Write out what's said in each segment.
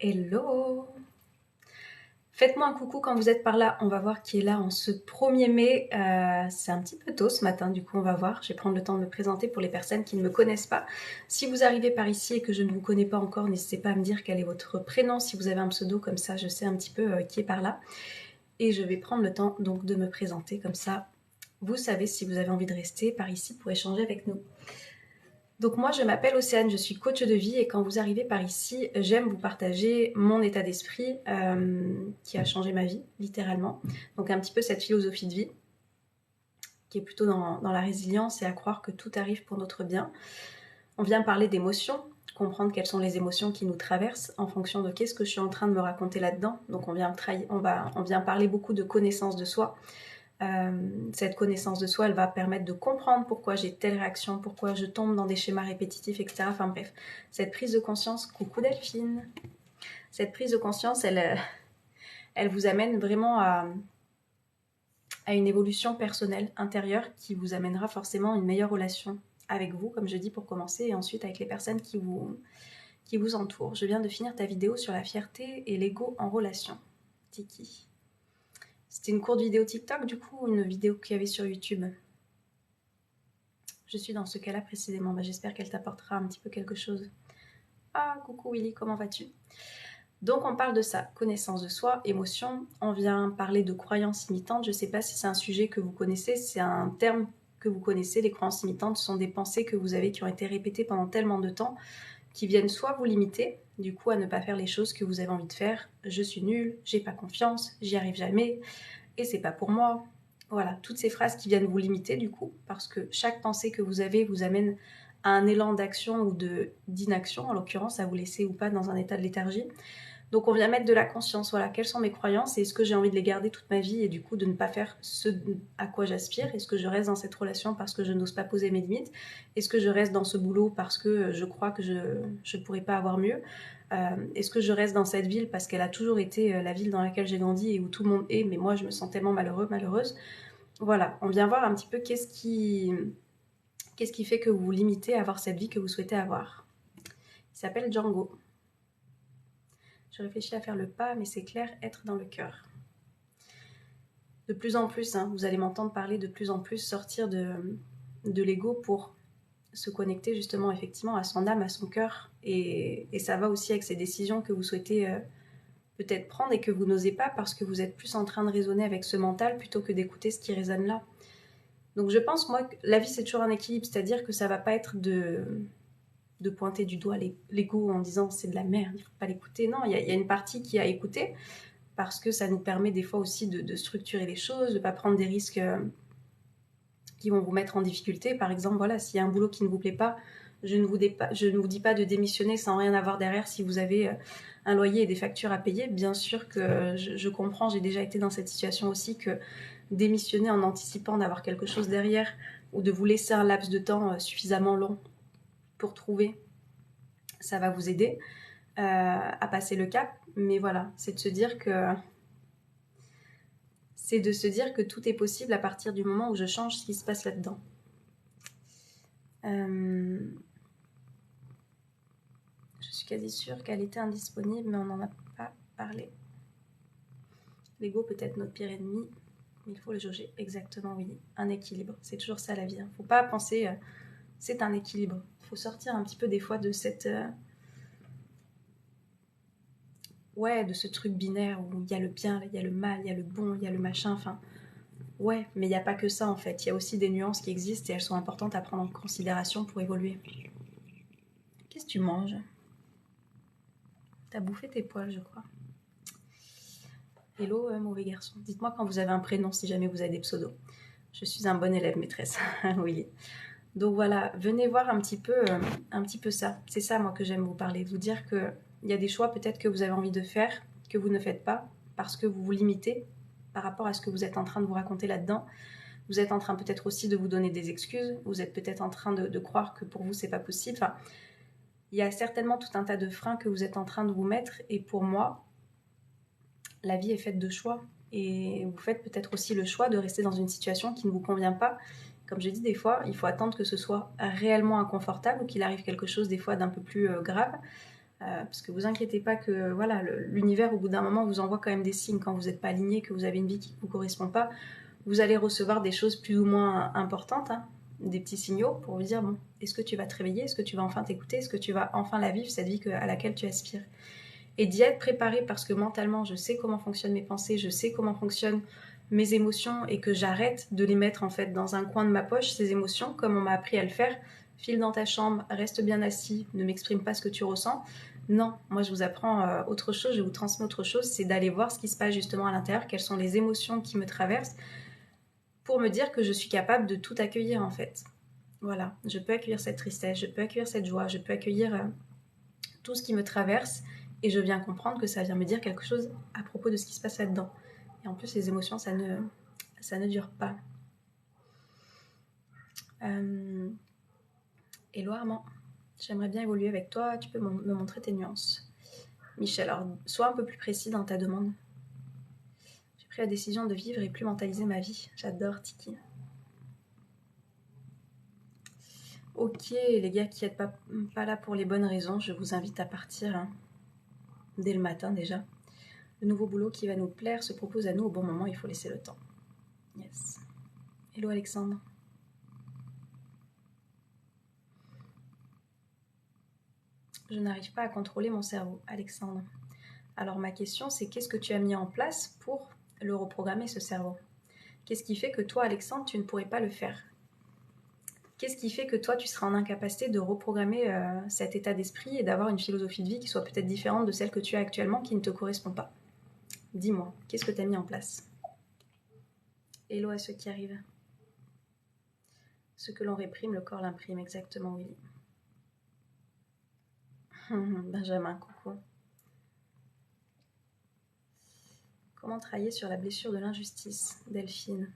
Hello! Faites-moi un coucou quand vous êtes par là, on va voir qui est là en ce 1er mai. C'est un petit peu tôt ce matin, du coup on va voir. Je vais prendre le temps de me présenter pour les personnes qui ne me connaissent pas. Si vous arrivez par ici et que je ne vous connais pas encore, n'hésitez pas à me dire quel est votre prénom, si vous avez un pseudo, comme ça je sais un petit peu qui est par là. Et je vais prendre le temps donc de me présenter, comme ça vous savez si vous avez envie de rester par ici pour échanger avec nous. Donc moi, je m'appelle Océane, je suis coach de vie et quand vous arrivez par ici, j'aime vous partager mon état d'esprit qui a changé ma vie, littéralement. Donc un petit peu cette philosophie de vie qui est plutôt dans la résilience et à croire que tout arrive pour notre bien. On vient parler d'émotions, comprendre quelles sont les émotions qui nous traversent en fonction de qu'est-ce que je suis en train de me raconter là-dedans. Donc on vient parler beaucoup de connaissance de soi. Cette connaissance de soi, elle va permettre de comprendre pourquoi j'ai telle réaction, pourquoi je tombe dans des schémas répétitifs, etc. Enfin bref, cette prise de conscience, coucou Delphine, cette prise de conscience, elle vous amène vraiment à une évolution personnelle, intérieure, qui vous amènera forcément une meilleure relation avec vous, comme je dis pour commencer, et ensuite avec les personnes qui vous entourent. Je viens de finir ta vidéo sur la fierté et l'ego en relation. Tiki. C'était une courte vidéo TikTok, du coup, ou une vidéo qu'il y avait sur YouTube? Je suis dans ce cas-là précisément. J'espère qu'elle t'apportera un petit peu quelque chose. Ah, coucou Willy, comment vas-tu? Donc on parle de ça, connaissance de soi, émotion. On vient parler de croyances limitantes. Je ne sais pas si c'est un sujet que vous connaissez, c'est un terme que vous connaissez. Les croyances limitantes sont des pensées que vous avez qui ont été répétées pendant tellement de temps, qui viennent soit vous limiter, du coup à ne pas faire les choses que vous avez envie de faire. Je suis nulle, j'ai pas confiance, j'y arrive jamais, et c'est pas pour moi. Voilà, toutes ces phrases qui viennent vous limiter du coup, parce que chaque pensée que vous avez vous amène à un élan d'action ou d'inaction, en l'occurrence, à vous laisser ou pas dans un état de léthargie. Donc on vient mettre de la conscience, voilà, quelles sont mes croyances et est-ce que j'ai envie de les garder toute ma vie et du coup de ne pas faire ce à quoi j'aspire? Est-ce que je reste dans cette relation parce que je n'ose pas poser mes limites? Est-ce que je reste dans ce boulot parce que je crois que je ne pourrais pas avoir mieux? Est-ce que je reste dans cette ville parce qu'elle a toujours été la ville dans laquelle j'ai grandi et où tout le monde est, mais moi je me sens tellement malheureuse? Voilà, on vient voir un petit peu qu'est-ce qui fait que vous vous limitez à avoir cette vie que vous souhaitez avoir. Il s'appelle Django. Je réfléchis à faire le pas, mais c'est clair, être dans le cœur. De plus en plus, vous allez m'entendre parler de plus en plus, sortir de l'ego pour se connecter justement effectivement à son âme, à son cœur. Et ça va aussi avec ces décisions que vous souhaitez peut-être prendre et que vous n'osez pas parce que vous êtes plus en train de raisonner avec ce mental plutôt que d'écouter ce qui résonne là. Donc je pense, moi, que la vie c'est toujours un équilibre, c'est-à-dire que ça va pas être de pointer du doigt l'ego en disant c'est de la merde, il ne faut pas l'écouter. Non, il y a une partie qui a écouté parce que ça nous permet des fois aussi de structurer les choses, de ne pas prendre des risques qui vont vous mettre en difficulté. Par exemple, voilà, s'il y a un boulot qui ne vous plaît pas, je ne vous dis pas de démissionner sans rien avoir derrière si vous avez un loyer et des factures à payer. Bien sûr que je comprends, j'ai déjà été dans cette situation aussi, que démissionner en anticipant d'avoir quelque chose derrière ou de vous laisser un laps de temps suffisamment long pour trouver, ça va vous aider à passer le cap. Mais voilà, c'est de se dire que tout est possible à partir du moment où je change ce qui se passe là-dedans. Je suis quasi sûre qu'elle était indisponible, mais on n'en a pas parlé. L'ego peut être notre pire ennemi, mais il faut le jauger. Exactement, oui. Un équilibre, c'est toujours ça la vie. Faut pas penser, c'est un équilibre. Faut sortir un petit peu des fois de cette... de ce truc binaire où il y a le bien, il y a le mal, il y a le bon, il y a le machin, enfin... Ouais, mais il n'y a pas que ça en fait. Il y a aussi des nuances qui existent et elles sont importantes à prendre en considération pour évoluer. Qu'est-ce que tu manges? T'as bouffé tes poils, je crois. Hello, mauvais garçon. Dites-moi quand vous avez un prénom si jamais vous avez des pseudos. Je suis un bon élève, maîtresse. Oui. Donc voilà, venez voir un petit peu ça. C'est ça, moi, que j'aime vous parler. Vous dire qu'il y a des choix peut-être que vous avez envie de faire, que vous ne faites pas, parce que vous vous limitez par rapport à ce que vous êtes en train de vous raconter là-dedans. Vous êtes en train peut-être aussi de vous donner des excuses. Vous êtes peut-être en train de croire que pour vous, c'est pas possible. Enfin, il y a certainement tout un tas de freins que vous êtes en train de vous mettre. Et pour moi, la vie est faite de choix. Et vous faites peut-être aussi le choix de rester dans une situation qui ne vous convient pas. Comme je dis, des fois, il faut attendre que ce soit réellement inconfortable ou qu'il arrive quelque chose des fois d'un peu plus grave Parce que vous inquiétez pas que voilà, l'univers au bout d'un moment vous envoie quand même des signes quand vous n'êtes pas aligné, que vous avez une vie qui ne vous correspond pas. Vous allez recevoir des choses plus ou moins importantes, hein, des petits signaux pour vous dire, bon, est-ce que tu vas te réveiller, est-ce que tu vas enfin t'écouter, est-ce que tu vas enfin la vivre, cette vie à laquelle tu aspires. Et d'y être préparé parce que mentalement, je sais comment fonctionnent mes pensées, je sais comment fonctionnent mes émotions et que j'arrête de les mettre en fait dans un coin de ma poche, ces émotions, comme on m'a appris à le faire. File dans ta chambre, reste bien assis, ne m'exprime pas ce que tu ressens. Non, moi je vous apprends autre chose, je vous transmets autre chose, c'est d'aller voir ce qui se passe justement à l'intérieur, quelles sont les émotions qui me traversent, pour me dire que je suis capable de tout accueillir en fait. Voilà, je peux accueillir cette tristesse, je peux accueillir cette joie, je peux accueillir tout ce qui me traverse et je viens comprendre que ça vient me dire quelque chose à propos de ce qui se passe là-dedans. Et en plus, les émotions, ça ne dure pas. Hello Armand, j'aimerais bien évoluer avec toi, tu peux me montrer tes nuances. Michel, alors sois un peu plus précis dans ta demande. J'ai pris la décision de vivre et plus mentaliser ma vie. J'adore Tiki. Ok les gars qui n'êtes pas là pour les bonnes raisons, je vous invite à partir hein, dès le matin déjà. Le nouveau boulot qui va nous plaire se propose à nous au bon moment, il faut laisser le temps. Yes. Hello Alexandre. Je n'arrive pas à contrôler mon cerveau, Alexandre. Alors ma question c'est qu'est-ce que tu as mis en place pour le reprogrammer ce cerveau? Qu'est-ce qui fait que toi Alexandre tu ne pourrais pas le faire? Qu'est-ce qui fait que toi tu seras en incapacité de reprogrammer cet état d'esprit et d'avoir une philosophie de vie qui soit peut-être différente de celle que tu as actuellement qui ne te correspond pas? Dis-moi, qu'est-ce que tu as mis en place? Hello à ceux qui arrivent. Ce que l'on réprime, le corps l'imprime, exactement Willy. Benjamin, coucou. Comment travailler sur la blessure de l'injustice, Delphine?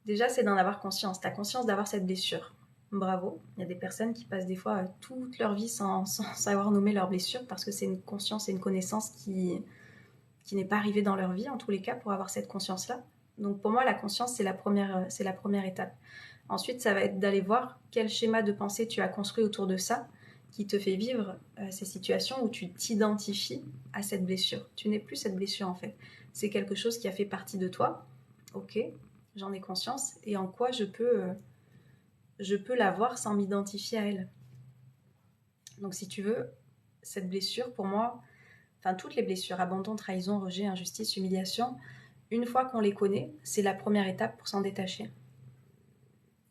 Déjà, c'est d'en avoir conscience. Tu as conscience d'avoir cette blessure. Bravo. Il y a des personnes qui passent des fois toute leur vie sans savoir nommer leur blessure parce que c'est une conscience et une connaissance qui n'est pas arrivée dans leur vie, en tous les cas, pour avoir cette conscience-là. Donc pour moi, la conscience, c'est la première étape. Ensuite, ça va être d'aller voir quel schéma de pensée tu as construit autour de ça qui te fait vivre ces situations où tu t'identifies à cette blessure. Tu n'es plus cette blessure en fait. C'est quelque chose qui a fait partie de toi. Ok, j'en ai conscience. Et en quoi je peux la voir sans m'identifier à elle. Donc si tu veux, cette blessure pour moi, enfin toutes les blessures, abandon, trahison, rejet, injustice, humiliation, une fois qu'on les connaît, c'est la première étape pour s'en détacher.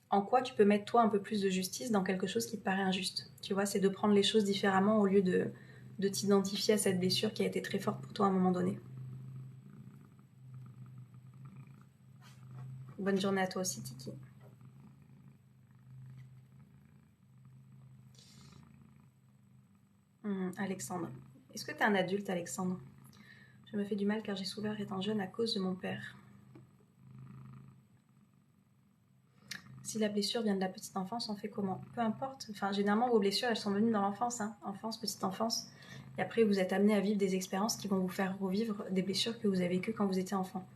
En quoi tu peux mettre toi un peu plus de justice dans quelque chose qui te paraît injuste. Tu vois, c'est de prendre les choses différemment au lieu de t'identifier à cette blessure qui a été très forte pour toi à un moment donné. Bonne journée à toi aussi, Tiki. Alexandre. Est-ce que tu es un adulte, Alexandre? Je me fais du mal car j'ai souffert étant jeune à cause de mon père. Si la blessure vient de la petite enfance, on fait comment? Peu importe. Enfin, généralement, vos blessures, elles sont venues dans l'enfance. Hein. Enfance, petite enfance. Et après, vous êtes amené à vivre des expériences qui vont vous faire revivre des blessures que vous avez vécues quand vous étiez enfant.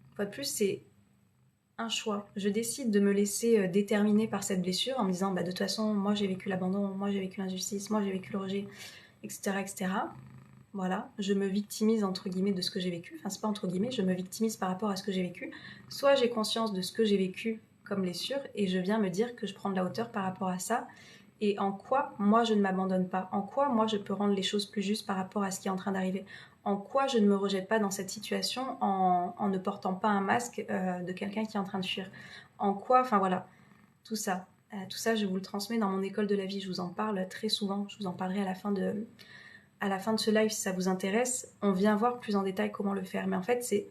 Une fois de plus, c'est un choix. Je décide de me laisser déterminer par cette blessure en me disant, bah, de toute façon, moi, j'ai vécu l'abandon, moi, j'ai vécu l'injustice, moi, j'ai vécu le rejet, etc., etc. Voilà, je me victimise entre guillemets de ce que j'ai vécu. Enfin, c'est pas entre guillemets, je me victimise par rapport à ce que j'ai vécu. Soit j'ai conscience de ce que j'ai vécu comme blessure et je viens me dire que je prends de la hauteur par rapport à ça et en quoi moi je ne m'abandonne pas, en quoi moi je peux rendre les choses plus justes par rapport à ce qui est en train d'arriver, en quoi je ne me rejette pas dans cette situation en ne portant pas un masque de quelqu'un qui est en train de fuir, en quoi, enfin voilà, tout ça. Tout ça, je vous le transmets dans mon école de la vie, je vous en parle très souvent, je vous en parlerai à la fin de ce live si ça vous intéresse. On vient voir plus en détail comment le faire, mais en fait c'est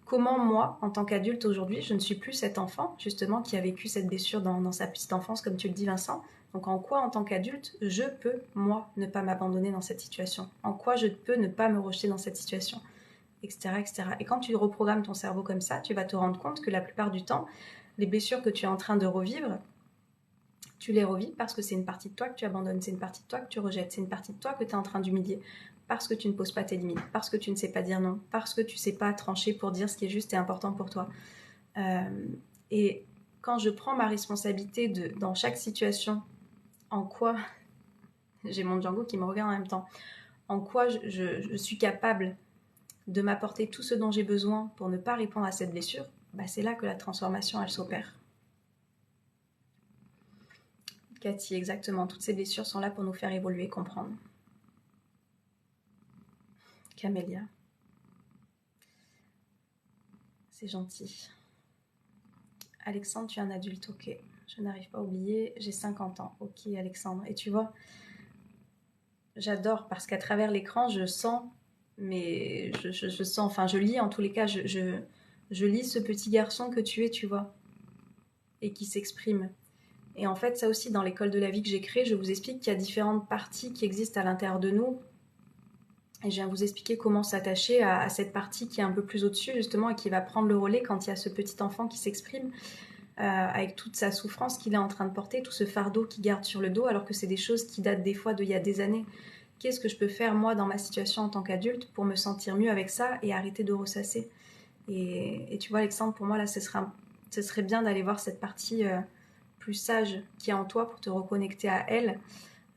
comment moi, en tant qu'adulte aujourd'hui, je ne suis plus cet enfant, justement, qui a vécu cette blessure dans sa petite enfance, comme tu le dis Vincent. Donc en quoi, en tant qu'adulte, je peux, moi, ne pas m'abandonner dans cette situation? En quoi je peux ne pas me rejeter dans cette situation? Etc., etc. Et quand tu reprogrammes ton cerveau comme ça, tu vas te rendre compte que la plupart du temps, les blessures que tu es en train de revivre, tu les revis parce que c'est une partie de toi que tu abandonnes, c'est une partie de toi que tu rejettes, c'est une partie de toi que tu es en train d'humilier, parce que tu ne poses pas tes limites, parce que tu ne sais pas dire non, parce que tu ne sais pas trancher pour dire ce qui est juste et important pour toi. Et quand je prends ma responsabilité dans chaque situation, en quoi J'ai mon Django qui me regarde en même temps. En quoi je suis capable de m'apporter tout ce dont j'ai besoin pour ne pas répondre à cette blessure, bah c'est là que la transformation, elle s'opère. Cathy, exactement. Toutes ces blessures sont là pour nous faire évoluer, comprendre. Camélia. C'est gentil. Alexandre, tu es un adulte, ok. Je n'arrive pas à oublier, j'ai 50 ans. Ok, Alexandre. Et tu vois, j'adore parce qu'à travers l'écran, je sens, mais je sens, enfin, je lis en tous les cas, je lis ce petit garçon que tu es, tu vois, et qui s'exprime. Et en fait, ça aussi, dans l'école de la vie que j'ai créée, je vous explique qu'il y a différentes parties qui existent à l'intérieur de nous. Et je viens vous expliquer comment s'attacher à cette partie qui est un peu plus au-dessus, justement, et qui va prendre le relais quand il y a ce petit enfant qui s'exprime. Avec toute sa souffrance qu'il est en train de porter, tout ce fardeau qu'il garde sur le dos, alors que c'est des choses qui datent des fois d'il y a des années. Qu'est-ce que je peux faire, moi, dans ma situation en tant qu'adulte, pour me sentir mieux avec ça et arrêter de ressasser et tu vois, Alexandre, pour moi, là, ce serait bien d'aller voir cette partie plus sage qui est en toi pour te reconnecter à elle.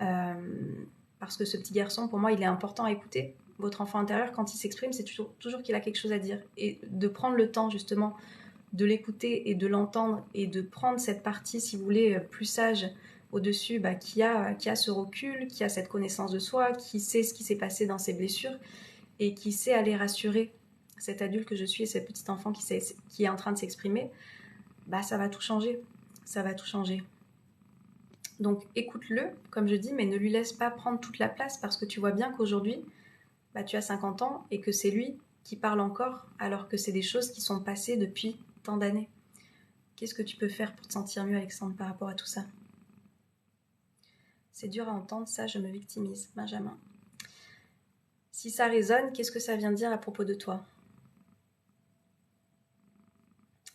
Euh, parce que ce petit garçon, pour moi, il est important à écouter. Votre enfant intérieur, quand il s'exprime, c'est toujours qu'il a quelque chose à dire. Et de prendre le temps, justement, de l'écouter et de l'entendre et de prendre cette partie, si vous voulez, plus sage au-dessus, qui a ce recul, qui a cette connaissance de soi, qui sait ce qui s'est passé dans ses blessures et qui sait aller rassurer cet adulte que je suis et cet petit enfant qui est en train de s'exprimer, ça va tout changer. Ça va tout changer. Donc écoute-le, comme je dis, mais ne lui laisse pas prendre toute la place parce que tu vois bien qu'aujourd'hui, tu as 50 ans et que c'est lui qui parle encore alors que c'est des choses qui sont passées depuis tant d'années. Qu'est-ce que tu peux faire pour te sentir mieux, Alexandre, par rapport à tout ça? C'est dur à entendre, ça, je me victimise. Benjamin. Si ça résonne, qu'est-ce que ça vient dire à propos de toi?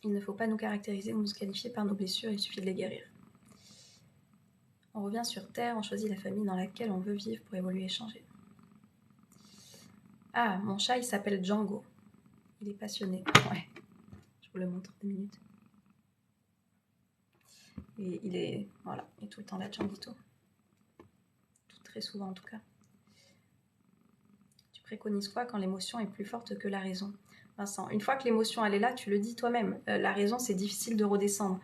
Il ne faut pas nous caractériser ou nous qualifier par nos blessures, il suffit de les guérir. On revient sur Terre, on choisit la famille dans laquelle on veut vivre pour évoluer et changer. Ah, mon chat, il s'appelle Django. Il est passionné. Ouais, je vous le montre 2 minutes. Et il est, voilà, il est tout le temps là, Djanguito. Très souvent en tout cas. Tu préconises quoi quand l'émotion est plus forte que la raison? Vincent, une fois que l'émotion elle est là, tu le dis toi-même, la raison c'est difficile de redescendre.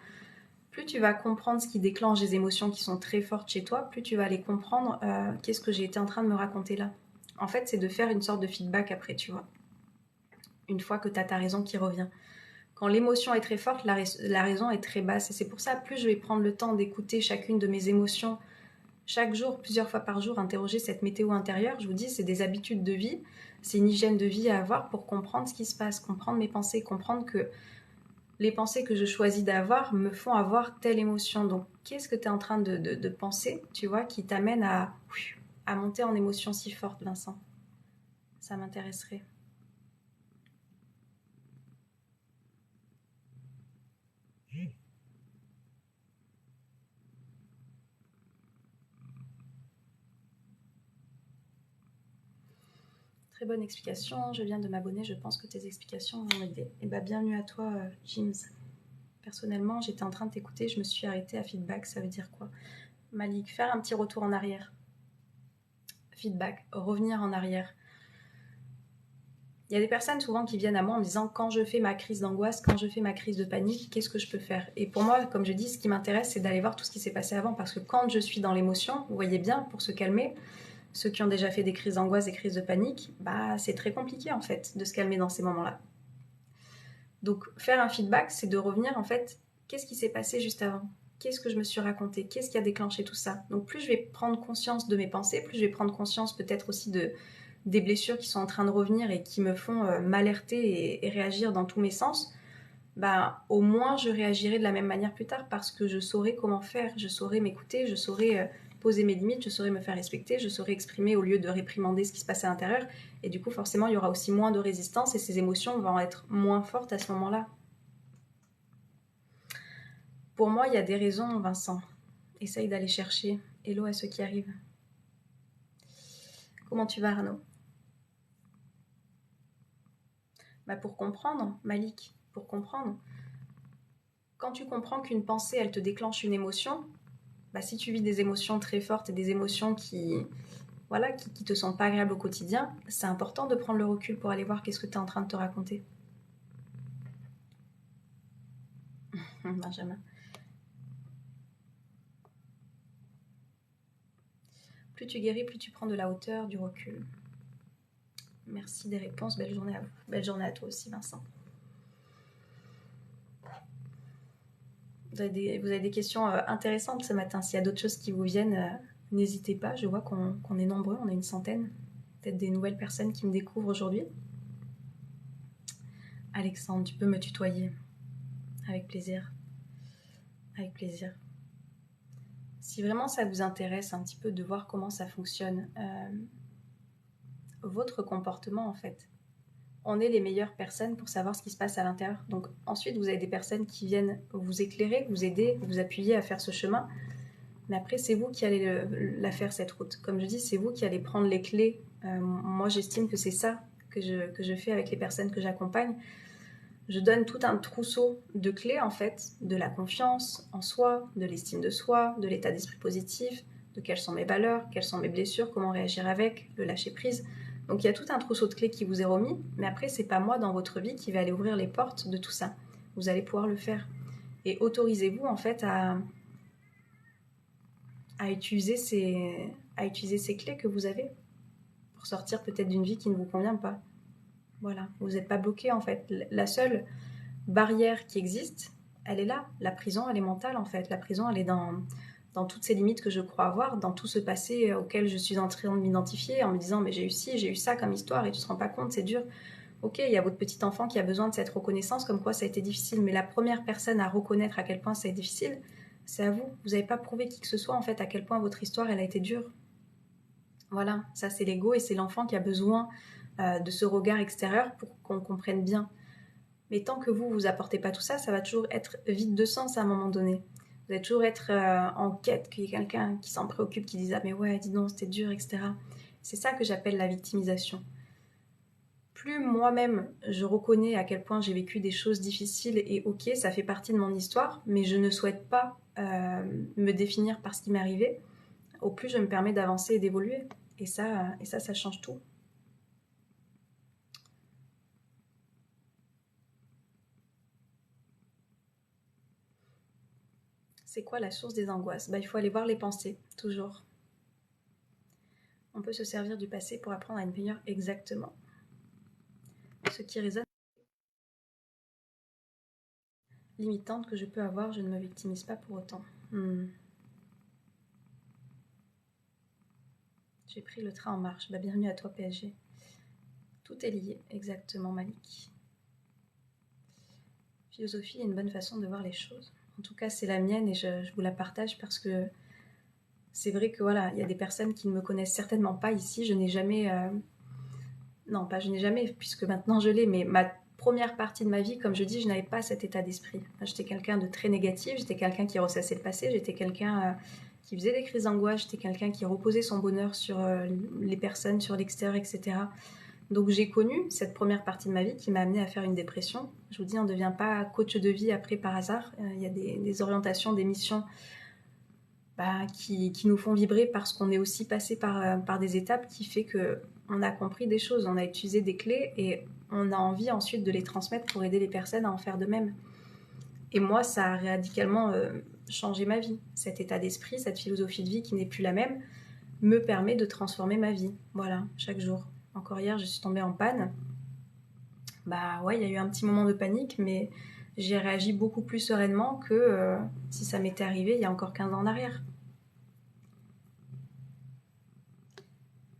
Plus tu vas comprendre ce qui déclenche des émotions qui sont très fortes chez toi, plus tu vas aller comprendre qu'est-ce que j'ai été en train de me raconter là. En fait, c'est de faire une sorte de feedback après, tu vois. Une fois que tu as ta raison qui revient. Quand l'émotion est très forte, la raison est très basse. Et c'est pour ça, plus je vais prendre le temps d'écouter chacune de mes émotions, chaque jour, plusieurs fois par jour, interroger cette météo intérieure, je vous dis, c'est des habitudes de vie, c'est une hygiène de vie à avoir pour comprendre ce qui se passe, comprendre mes pensées, comprendre que les pensées que je choisis d'avoir me font avoir telle émotion. Donc, qu'est-ce que tu es en train de penser, tu vois, qui t'amène à monter en émotion si forte, Vincent? Ça m'intéresserait. Très bonne explication, je viens de m'abonner, je pense que tes explications vont m'aider. Et bienvenue à toi, James. Personnellement, j'étais en train de t'écouter, je me suis arrêtée à feedback, ça veut dire quoi? Malik, faire un petit retour en arrière. Feedback, revenir en arrière. Il y a des personnes souvent qui viennent à moi en me disant quand je fais ma crise d'angoisse, quand je fais ma crise de panique, qu'est-ce que je peux faire? Et pour moi, comme je dis, ce qui m'intéresse, c'est d'aller voir tout ce qui s'est passé avant parce que quand je suis dans l'émotion, vous voyez bien, pour se calmer, ceux qui ont déjà fait des crises d'angoisse, des crises de panique, c'est très compliqué en fait de se calmer dans ces moments-là. Donc faire un feedback, c'est de revenir en fait, qu'est-ce qui s'est passé juste avant? Qu'est-ce que je me suis raconté? Qu'est-ce qui a déclenché tout ça? Donc plus je vais prendre conscience de mes pensées, plus je vais prendre conscience peut-être aussi des blessures qui sont en train de revenir et qui me font m'alerter et réagir dans tous mes sens, au moins je réagirai de la même manière plus tard parce que je saurai comment faire, je saurai m'écouter, je saurai poser mes limites, je saurai me faire respecter, je saurai exprimer au lieu de réprimander ce qui se passe à l'intérieur. Et du coup, forcément, il y aura aussi moins de résistance et ces émotions vont être moins fortes à ce moment-là. Pour moi, il y a des raisons, Vincent. Essaye d'aller chercher. Hello à ceux qui arrivent. Comment tu vas, Arnaud? Pour comprendre, Malik, pour comprendre, quand tu comprends qu'une pensée, elle te déclenche une émotion, si tu vis des émotions très fortes et des émotions qui te sont pas agréables au quotidien, c'est important de prendre le recul pour aller voir qu'est-ce que tu es en train de te raconter. Benjamin. Plus tu guéris, plus tu prends de la hauteur, du recul. Merci des réponses, belle journée à vous. Belle journée à toi aussi, Vincent. Vous avez des questions intéressantes ce matin. S'il y a d'autres choses qui vous viennent, n'hésitez pas. Je vois qu'on est nombreux, on est une centaine. Peut-être des nouvelles personnes qui me découvrent aujourd'hui. Alexandre, tu peux me tutoyer. Avec plaisir. Avec plaisir. Si vraiment ça vous intéresse un petit peu de voir comment ça fonctionne, votre comportement en fait, on est les meilleures personnes pour savoir ce qui se passe à l'intérieur. Donc ensuite, vous avez des personnes qui viennent vous éclairer, vous aider, vous appuyer à faire ce chemin. Mais après, c'est vous qui allez la faire, cette route. Comme je dis, c'est vous qui allez prendre les clés. Moi, j'estime que c'est ça que je fais avec les personnes que j'accompagne. Je donne tout un trousseau de clés, en fait, de la confiance en soi, de l'estime de soi, de l'état d'esprit positif, de quelles sont mes valeurs, quelles sont mes blessures, comment réagir avec, le lâcher prise. Donc il y a tout un trousseau de clés qui vous est remis, mais après, c'est pas moi dans votre vie qui va aller ouvrir les portes de tout ça. Vous allez pouvoir le faire. Et autorisez-vous, en fait, à utiliser ces clés que vous avez pour sortir peut-être d'une vie qui ne vous convient pas. Voilà, vous n'êtes pas bloqué en fait. La seule barrière qui existe, elle est là. La prison, elle est mentale en fait. La prison, elle est dans toutes ces limites que je crois avoir, dans tout ce passé auquel je suis en train de m'identifier en me disant mais j'ai eu ci, j'ai eu ça comme histoire et tu te rends pas compte, c'est dur. Ok, il y a votre petit enfant qui a besoin de cette reconnaissance comme quoi ça a été difficile, mais la première personne à reconnaître à quel point ça a été difficile, c'est à vous. Vous n'avez pas prouvé qui que ce soit en fait à quel point votre histoire elle a été dure. Voilà, ça c'est l'ego et c'est l'enfant qui a besoin de ce regard extérieur pour qu'on comprenne bien. Mais tant que vous apportez pas tout ça, ça va toujours être vide de sens à un moment donné. Vous allez toujours être en quête qu'il y ait quelqu'un qui s'en préoccupe, qui dise « Ah mais ouais, dis donc, c'était dur, etc. » C'est ça que j'appelle la victimisation. Plus moi-même, je reconnais à quel point j'ai vécu des choses difficiles et ok, ça fait partie de mon histoire, mais je ne souhaite pas me définir par ce qui m'est arrivé, au plus je me permets d'avancer et d'évoluer. Et ça change tout. C'est quoi la source des angoisses ? Il faut aller voir les pensées, toujours. On peut se servir du passé pour apprendre à être meilleur exactement. Ce qui résonne limitante que je peux avoir, je ne me victimise pas pour autant. J'ai pris le train en marche. Bienvenue à toi PSG. Tout est lié, exactement Malik. Philosophie est une bonne façon de voir les choses. En tout cas, c'est la mienne et je vous la partage parce que c'est vrai que voilà, il y a des personnes qui ne me connaissent certainement pas ici. Je n'ai jamais... Non, pas je n'ai jamais, puisque maintenant je l'ai, mais ma première partie de ma vie, comme je dis, je n'avais pas cet état d'esprit. J'étais quelqu'un de très négatif, j'étais quelqu'un qui ressassait le passé, j'étais quelqu'un qui faisait des crises d'angoisse, j'étais quelqu'un qui reposait son bonheur sur les personnes, sur l'extérieur, etc. Donc j'ai connu cette première partie de ma vie qui m'a amenée à faire une dépression. Je vous dis, on ne devient pas coach de vie après par hasard. Il y a des orientations, des missions qui nous font vibrer parce qu'on est aussi passé par des étapes qui fait qu'on a compris des choses, on a utilisé des clés et on a envie ensuite de les transmettre pour aider les personnes à en faire de même. Et moi, ça a radicalement changé ma vie. Cet état d'esprit, cette philosophie de vie qui n'est plus la même, me permet de transformer ma vie. Voilà, chaque jour. Encore hier, je suis tombée en panne. Ouais, il y a eu un petit moment de panique, mais j'ai réagi beaucoup plus sereinement que si ça m'était arrivé il y a encore 15 ans en arrière.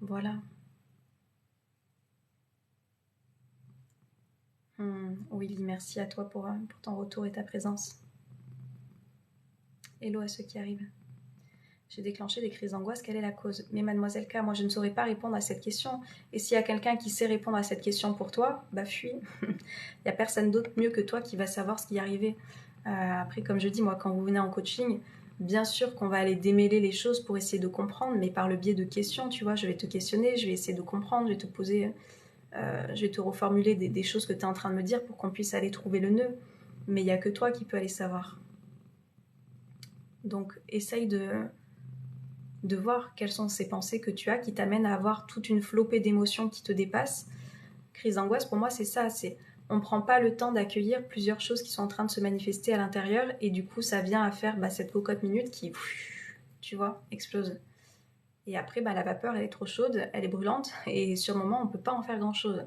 Voilà. Willy, merci à toi pour ton retour et ta présence. Hello à ceux qui arrivent. J'ai déclenché des crises d'angoisse, quelle est la cause ? Mais mademoiselle K, moi je ne saurais pas répondre à cette question. Et s'il y a quelqu'un qui sait répondre à cette question pour toi, fuis. Il n'y a personne d'autre mieux que toi qui va savoir ce qui est arrivé. Après, comme je dis, moi quand vous venez en coaching, bien sûr qu'on va aller démêler les choses pour essayer de comprendre, mais par le biais de questions, tu vois, je vais te questionner, je vais essayer de comprendre, je vais te poser... je vais te reformuler des choses que tu es en train de me dire pour qu'on puisse aller trouver le nœud. Mais il n'y a que toi qui peux aller savoir. Donc, essaye de voir quelles sont ces pensées que tu as qui t'amènent à avoir toute une flopée d'émotions qui te dépassent. Crise d'angoisse, pour moi, c'est ça. On ne prend pas le temps d'accueillir plusieurs choses qui sont en train de se manifester à l'intérieur et du coup, ça vient à faire cette cocotte minute qui, tu vois, explose. Et après, la vapeur, elle est trop chaude, elle est brûlante et sur le moment, on ne peut pas en faire grand-chose.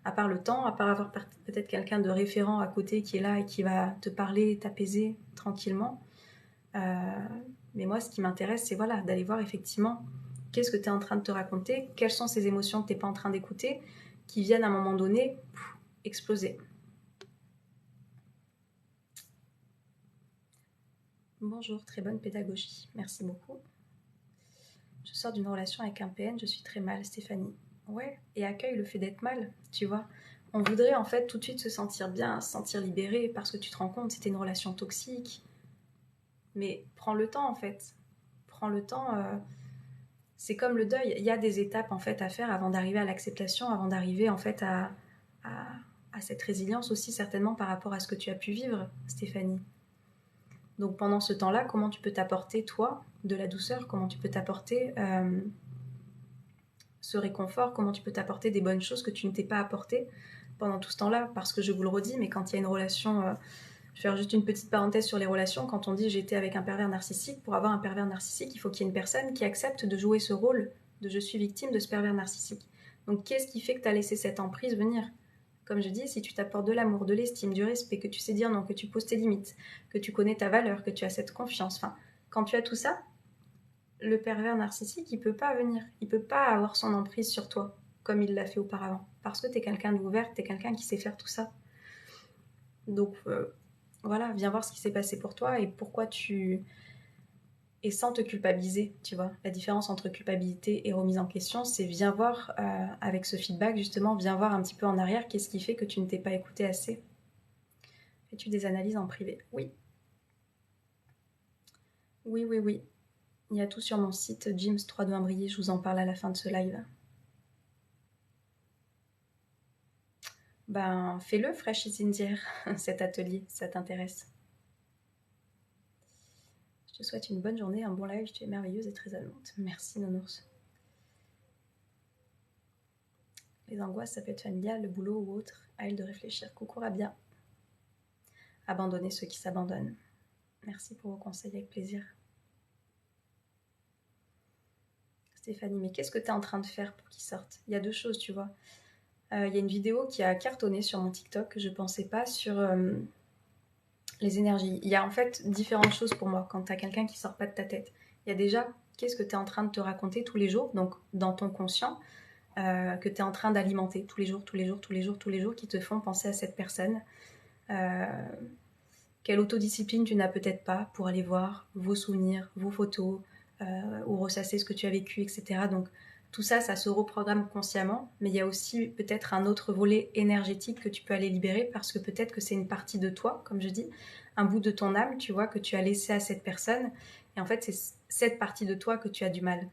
À part le temps, à part avoir peut-être quelqu'un de référent à côté qui est là et qui va te parler, t'apaiser tranquillement. Mais moi, ce qui m'intéresse, c'est d'aller voir effectivement qu'est-ce que tu es en train de te raconter, quelles sont ces émotions que tu n'es pas en train d'écouter, qui viennent à un moment donné exploser. Bonjour, très bonne pédagogie, merci beaucoup. Je sors d'une relation avec un PN, je suis très mal, Stéphanie. Ouais, et accueille le fait d'être mal, tu vois. On voudrait en fait tout de suite se sentir bien, se sentir libéré parce que tu te rends compte que c'était une relation toxique. Mais prends le temps en fait. Prends le temps. C'est comme le deuil. Il y a des étapes en fait à faire avant d'arriver à l'acceptation, avant d'arriver en fait à cette résilience aussi certainement par rapport à ce que tu as pu vivre, Stéphanie. Donc pendant ce temps-là, comment tu peux t'apporter, toi, de la douceur, comment tu peux t'apporter ce réconfort, comment tu peux t'apporter des bonnes choses que tu ne t'es pas apportées pendant tout ce temps-là. Parce que je vous le redis, mais quand il y a une relation, je vais faire juste une petite parenthèse sur les relations, quand on dit j'étais avec un pervers narcissique, pour avoir un pervers narcissique, il faut qu'il y ait une personne qui accepte de jouer ce rôle de je suis victime de ce pervers narcissique. Donc qu'est-ce qui fait que tu as laissé cette emprise venir ? Comme je dis, si tu t'apportes de l'amour, de l'estime, du respect, que tu sais dire non, que tu poses tes limites, que tu connais ta valeur, que tu as cette confiance, enfin, quand tu as tout ça, le pervers narcissique, il peut pas venir, il peut pas avoir son emprise sur toi comme il l'a fait auparavant, parce que t'es quelqu'un d'ouvert, t'es quelqu'un qui sait faire tout ça. Donc voilà, viens voir ce qui s'est passé pour toi et pourquoi tu... Et sans te culpabiliser, tu vois. La différence entre culpabilité et remise en question, c'est viens voir avec ce feedback, justement, viens voir un petit peu en arrière qu'est-ce qui fait que tu ne t'es pas écouté assez. Fais-tu des analyses en privé ? Oui. Oui, oui, oui. Il y a tout sur mon site, Jims 321 Briller, je vous en parle à la fin de ce live. Ben, fais-le, Fresh is in the air, cet atelier, ça t'intéresse. Je te souhaite une bonne journée, un bon live, tu es merveilleuse et très aimante. Merci, Nounours. Les angoisses, ça peut être familial, le boulot ou autre. À elle de réfléchir. Coucou Rabia. Abandonner ceux qui s'abandonnent. Merci pour vos conseils, avec plaisir. Stéphanie, mais qu'est-ce que tu es en train de faire pour qu'ils sortent ? Il y a deux choses, tu vois. Il y a une vidéo qui a cartonné sur mon TikTok que je ne pensais pas sur les énergies. Il y a en fait différentes choses pour moi quand tu as quelqu'un qui sort pas de ta tête. Il y a déjà qu'est-ce que tu es en train de te raconter tous les jours, donc dans ton conscient, que tu es en train d'alimenter tous les jours, qui te font penser à cette personne. Quelle autodiscipline tu n'as peut-être pas pour aller voir vos souvenirs, vos photos, ou ressasser ce que tu as vécu, etc. Donc tout ça, ça se reprogramme consciemment, mais il y a aussi peut-être un autre volet énergétique que tu peux aller libérer parce que peut-être que c'est une partie de toi, comme je dis, un bout de ton âme, tu vois, que tu as laissé à cette personne. Et en fait, c'est cette partie de toi que tu as du mal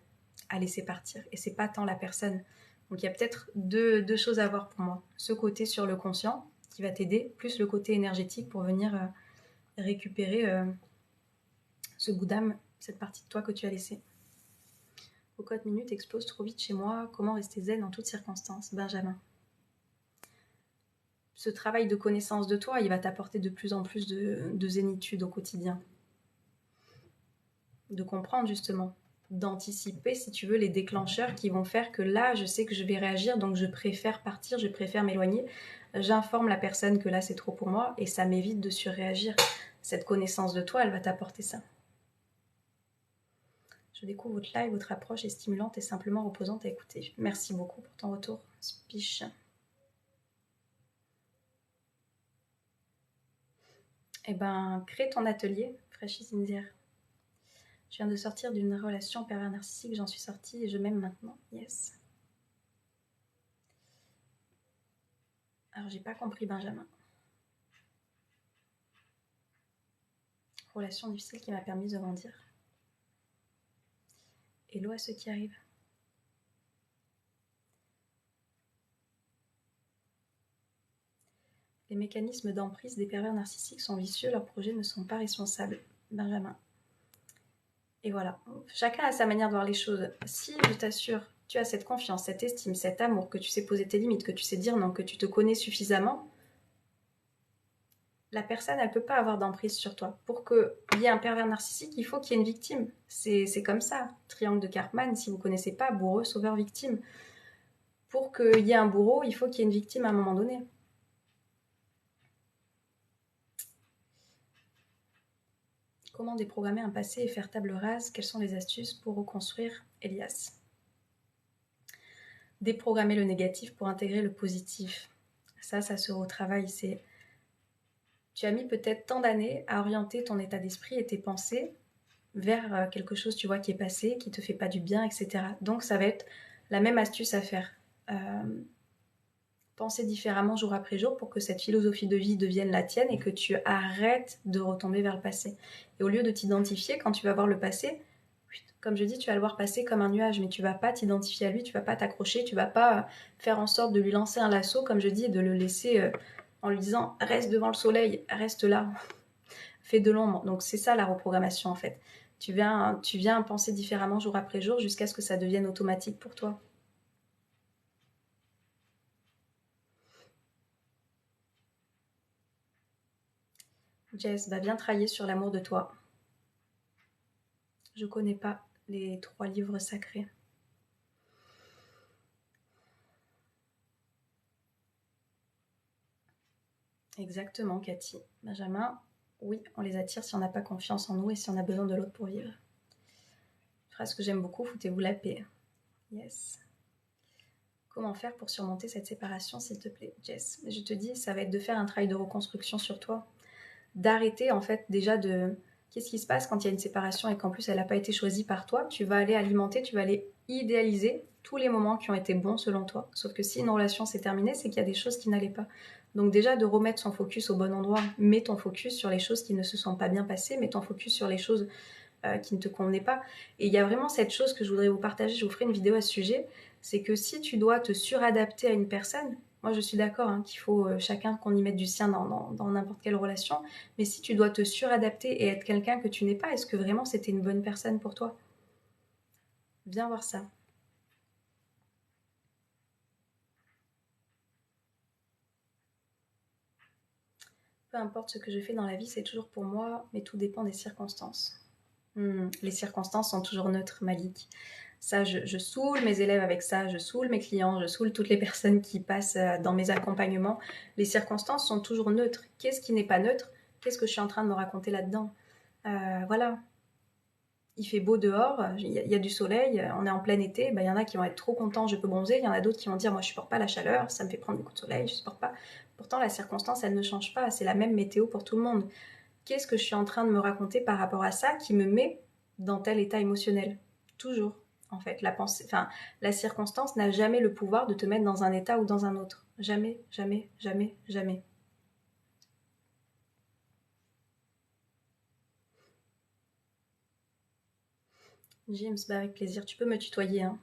à laisser partir. Et c'est pas tant la personne. Donc il y a peut-être deux choses à voir pour moi. Ce côté sur le conscient qui va t'aider, plus le côté énergétique pour venir récupérer ce bout d'âme, cette partie de toi que tu as laissée. Vos codes minutes explosent trop vite chez moi. Comment rester zen en toutes circonstances ? Benjamin. Ce travail de connaissance de toi, il va t'apporter de plus en plus de zénitude au quotidien. De comprendre justement, d'anticiper, si tu veux, les déclencheurs qui vont faire que là, je sais que je vais réagir, donc je préfère partir, je préfère m'éloigner. J'informe la personne que là, c'est trop pour moi et ça m'évite de surréagir. Cette connaissance de toi, elle va t'apporter ça. Je découvre votre live, votre approche est stimulante et simplement reposante à écouter. Merci beaucoup pour ton retour, Spiche. Eh ben, crée ton atelier, Fresh is in the air. Je viens de sortir d'une relation pervers narcissique, j'en suis sortie et je m'aime maintenant. Yes. Alors, j'ai pas compris, Benjamin. Relation difficile qui m'a permis de grandir. Hello à ceux qui arrivent. Les mécanismes d'emprise des pervers narcissiques sont vicieux, leurs projets ne sont pas responsables. Benjamin. Et voilà, chacun a sa manière de voir les choses. Si, je t'assure, tu as cette confiance, cette estime, cet amour, que tu sais poser tes limites, que tu sais dire non, que tu te connais suffisamment, la personne, elle ne peut pas avoir d'emprise sur toi. Pour qu'il y ait un pervers narcissique, il faut qu'il y ait une victime. C'est comme ça. Triangle de Karpman, si vous ne connaissez pas, bourreau, sauveur, victime. Pour qu'il y ait un bourreau, il faut qu'il y ait une victime à un moment donné. Comment déprogrammer un passé et faire table rase? Quelles sont les astuces pour reconstruire, Elias? Déprogrammer le négatif pour intégrer le positif. Ça se retravaille. Tu as mis peut-être tant d'années à orienter ton état d'esprit et tes pensées vers quelque chose, tu vois, qui est passé, qui te fait pas du bien, etc. Donc, ça va être la même astuce à faire. Penser différemment jour après jour pour que cette philosophie de vie devienne la tienne et que tu arrêtes de retomber vers le passé. Et au lieu de t'identifier, quand tu vas voir le passé, comme je dis, tu vas le voir passer comme un nuage, mais tu vas pas t'identifier à lui, tu vas pas t'accrocher, tu vas pas faire en sorte de lui lancer un lasso, comme je dis, et de le laisser en lui disant reste devant le soleil, reste là, fais de l'ombre. Donc c'est ça la reprogrammation en fait. Tu viens penser différemment jour après jour jusqu'à ce que ça devienne automatique pour toi. Jess, viens travailler sur l'amour de toi. Je connais pas les 3 livres sacrés. Exactement, Cathy. Benjamin, oui, on les attire si on n'a pas confiance en nous et si on a besoin de l'autre pour vivre. Phrase que j'aime beaucoup, foutez-vous la paix. Yes. Comment faire pour surmonter cette séparation, s'il te plaît, Jess? Je te dis, ça va être de faire un travail de reconstruction sur toi. D'arrêter, en fait, déjà de... Qu'est-ce qui se passe quand il y a une séparation et qu'en plus elle n'a pas été choisie par toi? Tu vas aller alimenter, tu vas aller idéaliser tous les moments qui ont été bons selon toi. Sauf que si une relation s'est terminée, c'est qu'il y a des choses qui n'allaient pas. Donc déjà de remettre son focus au bon endroit. Mets ton focus sur les choses qui ne se sont pas bien passées, mets ton focus sur les choses qui ne te convenaient pas. Et il y a vraiment cette chose que je voudrais vous partager, je vous ferai une vidéo à ce sujet, c'est que si tu dois te suradapter à une personne, moi je suis d'accord qu'il faut chacun qu'on y mette du sien dans n'importe quelle relation, mais si tu dois te suradapter et être quelqu'un que tu n'es pas, est-ce que vraiment c'était une bonne personne pour toi? Viens voir ça. Peu importe ce que je fais dans la vie, c'est toujours pour moi, mais tout dépend des circonstances. Les circonstances sont toujours neutres, Malik. Ça, je saoule mes élèves avec ça, je saoule mes clients, je saoule toutes les personnes qui passent dans mes accompagnements. Les circonstances sont toujours neutres. Qu'est-ce qui n'est pas neutre? Qu'est-ce que je suis en train de me raconter là-dedans? Voilà, il fait beau dehors, il y a du soleil, on est en plein été, il y en a qui vont être trop contents, je peux bronzer, il y en a d'autres qui vont dire moi je supporte pas la chaleur, ça me fait prendre des coups de soleil, je supporte pas. Pourtant la circonstance elle ne change pas, c'est la même météo pour tout le monde. Qu'est-ce que je suis en train de me raconter par rapport à ça qui me met dans tel état émotionnel? Toujours, en fait, la circonstance n'a jamais le pouvoir de te mettre dans un état ou dans un autre. Jamais, jamais, jamais, jamais. James, avec plaisir. Tu peux me tutoyer, hein.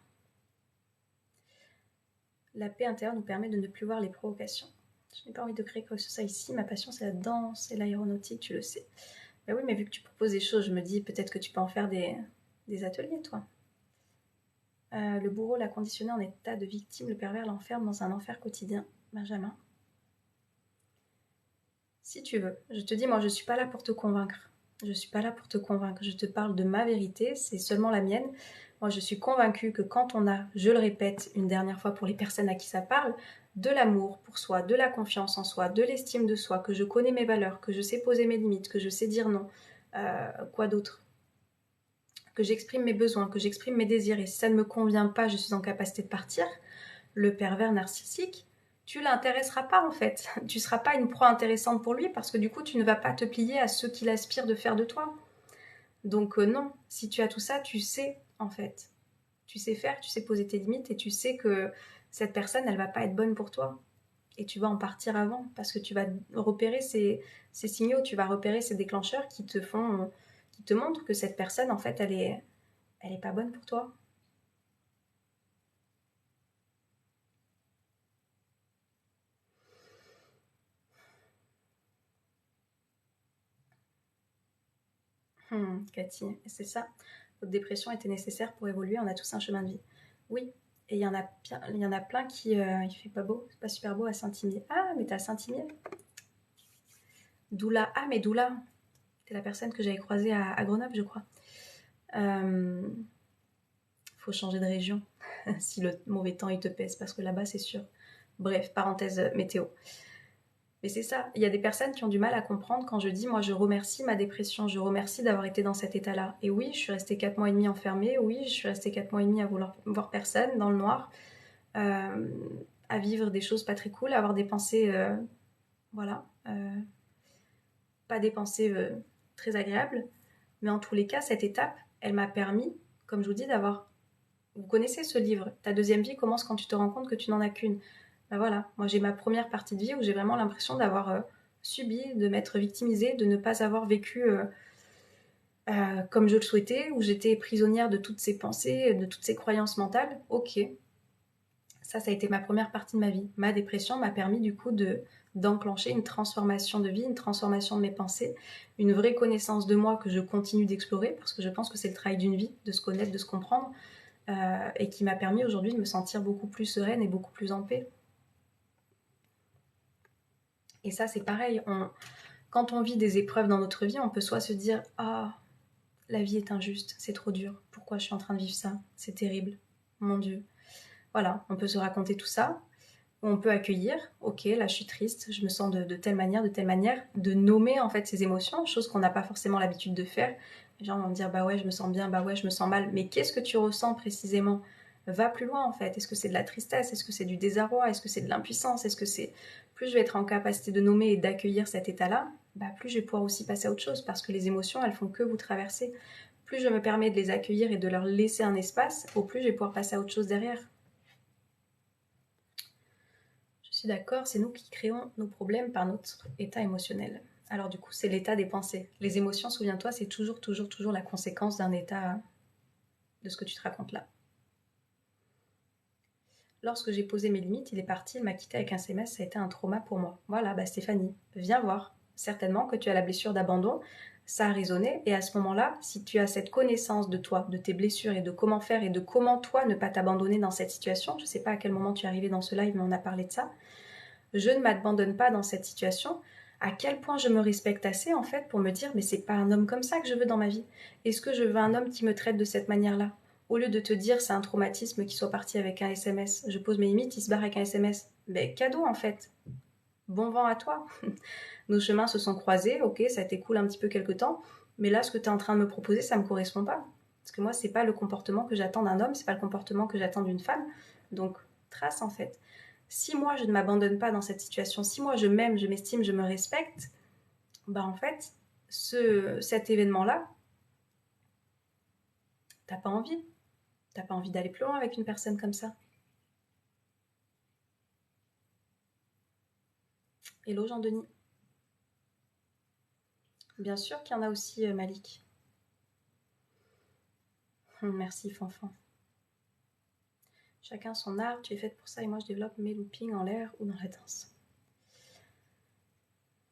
La paix intérieure nous permet de ne plus voir les provocations. Je n'ai pas envie de créer quoi que ce soit ici. Ma passion, c'est la danse et l'aéronautique, tu le sais. Ben oui, mais vu que tu proposes des choses, je me dis peut-être que tu peux en faire des ateliers, toi. Le bourreau l'a conditionné en état de victime, le pervers l'enferme dans un enfer quotidien. Benjamin. Si tu veux, je te dis, moi, je ne suis pas là pour te convaincre. Je ne suis pas là pour te convaincre. Je te parle de ma vérité, c'est seulement la mienne. Moi, je suis convaincue que quand on a, je le répète une dernière fois pour les personnes à qui ça parle, de l'amour pour soi, de la confiance en soi, de l'estime de soi, que je connais mes valeurs, que je sais poser mes limites, que je sais dire non, quoi d'autre? Que j'exprime mes besoins, que j'exprime mes désirs, et si ça ne me convient pas, je suis en capacité de partir. Le pervers narcissique, tu l'intéresseras pas en fait. Tu seras pas une proie intéressante pour lui parce que du coup, tu ne vas pas te plier à ce qu'il aspire de faire de toi. Donc non, si tu as tout ça, tu sais en fait. Tu sais faire, tu sais poser tes limites et tu sais que cette personne, elle va pas être bonne pour toi. Et tu vas en partir avant parce que tu vas repérer ces signaux, tu vas repérer ces déclencheurs qui te montrent que cette personne, en fait, elle est pas bonne pour toi. Cathy, c'est ça. Votre dépression était nécessaire pour évoluer, on a tous un chemin de vie. Oui, et il y en a plein qui... il fait pas beau, c'est pas super beau à Saint-Imier. Ah, mais t'es à Saint-Imier. Doula, ah mais Doula, t'es la personne que j'avais croisée à Grenoble, je crois. Faut changer de région si le mauvais temps il te pèse, parce que là-bas c'est sûr. Bref, parenthèse météo. Mais c'est ça, il y a des personnes qui ont du mal à comprendre quand je dis, moi je remercie ma dépression, je remercie d'avoir été dans cet état-là. Et oui, je suis restée 4 mois et demi enfermée, oui, je suis restée 4 mois et demi à vouloir voir personne, dans le noir, à vivre des choses pas très cool, à avoir des pensées, voilà, pas des pensées très agréables. Mais en tous les cas, cette étape, elle m'a permis, comme je vous dis, d'avoir... Vous connaissez ce livre, Ta deuxième vie commence quand tu te rends compte que tu n'en as qu'une. Ben voilà, moi j'ai ma première partie de vie où j'ai vraiment l'impression d'avoir subi, de m'être victimisée, de ne pas avoir vécu comme je le souhaitais, où j'étais prisonnière de toutes ces pensées, de toutes ces croyances mentales. Ok, ça a été ma première partie de ma vie. Ma dépression m'a permis du coup d'enclencher une transformation de vie, une transformation de mes pensées, une vraie connaissance de moi que je continue d'explorer, parce que je pense que c'est le travail d'une vie, de se connaître, de se comprendre, et qui m'a permis aujourd'hui de me sentir beaucoup plus sereine et beaucoup plus en paix. Et ça, c'est pareil. Quand on vit des épreuves dans notre vie, on peut soit se dire « Ah, la vie est injuste, c'est trop dur. Pourquoi je suis en train de vivre ça? C'est terrible. Mon Dieu. » Voilà, on peut se raconter tout ça. Ou on peut accueillir « Ok, là, je suis triste. Je me sens de telle manière, de telle manière. » De nommer en fait ces émotions, chose qu'on n'a pas forcément l'habitude de faire. Les gens vont me dire « Bah ouais, je me sens bien. Bah ouais, je me sens mal. » Mais qu'est-ce que tu ressens précisément? Va plus loin en fait. Est-ce que c'est de la tristesse? Est-ce que c'est du désarroi? Est-ce que c'est de l'impuissance? Est-ce que c'est... Plus je vais être en capacité de nommer et d'accueillir cet état-là, bah plus je vais pouvoir aussi passer à autre chose, parce que les émotions, elles font que vous traverser. Plus je me permets de les accueillir et de leur laisser un espace, au plus je vais pouvoir passer à autre chose derrière. Je suis d'accord, c'est nous qui créons nos problèmes par notre état émotionnel. Alors du coup, c'est l'état des pensées. Les émotions, souviens-toi, c'est toujours la conséquence d'un état de ce que tu te racontes là. Lorsque j'ai posé mes limites, il est parti, il m'a quitté avec un SMS, ça a été un trauma pour moi. Voilà, bah Stéphanie, viens voir. Certainement que tu as la blessure d'abandon, ça a résonné, et à ce moment-là, si tu as cette connaissance de toi, de tes blessures et de comment faire et de comment toi ne pas t'abandonner dans cette situation, je ne sais pas à quel moment tu es arrivé dans ce live, mais on a parlé de ça, je ne m'abandonne pas dans cette situation, à quel point je me respecte assez en fait pour me dire mais c'est pas un homme comme ça que je veux dans ma vie. Est-ce que je veux un homme qui me traite de cette manière-là? Au lieu de te dire c'est un traumatisme qui soit parti avec un SMS, je pose mes limites, il se barre avec un SMS. Ben cadeau en fait. Bon vent à toi. Nos chemins se sont croisés, ok, ça a été cool un petit peu quelque temps, mais là ce que tu es en train de me proposer, ça me correspond pas. Parce que moi, c'est pas le comportement que j'attends d'un homme, c'est pas le comportement que j'attends d'une femme. Donc trace en fait. Si moi je ne m'abandonne pas dans cette situation, si moi je m'aime, je m'estime, je me respecte, bah en fait, cet événement-là, t'as pas envie. T'as pas envie d'aller plus loin avec une personne comme ça. Hello Jean-Denis. Bien sûr qu'il y en a aussi, Malik. Merci Fanfan. Chacun son art, tu es faite pour ça et moi je développe mes loopings en l'air ou dans la danse.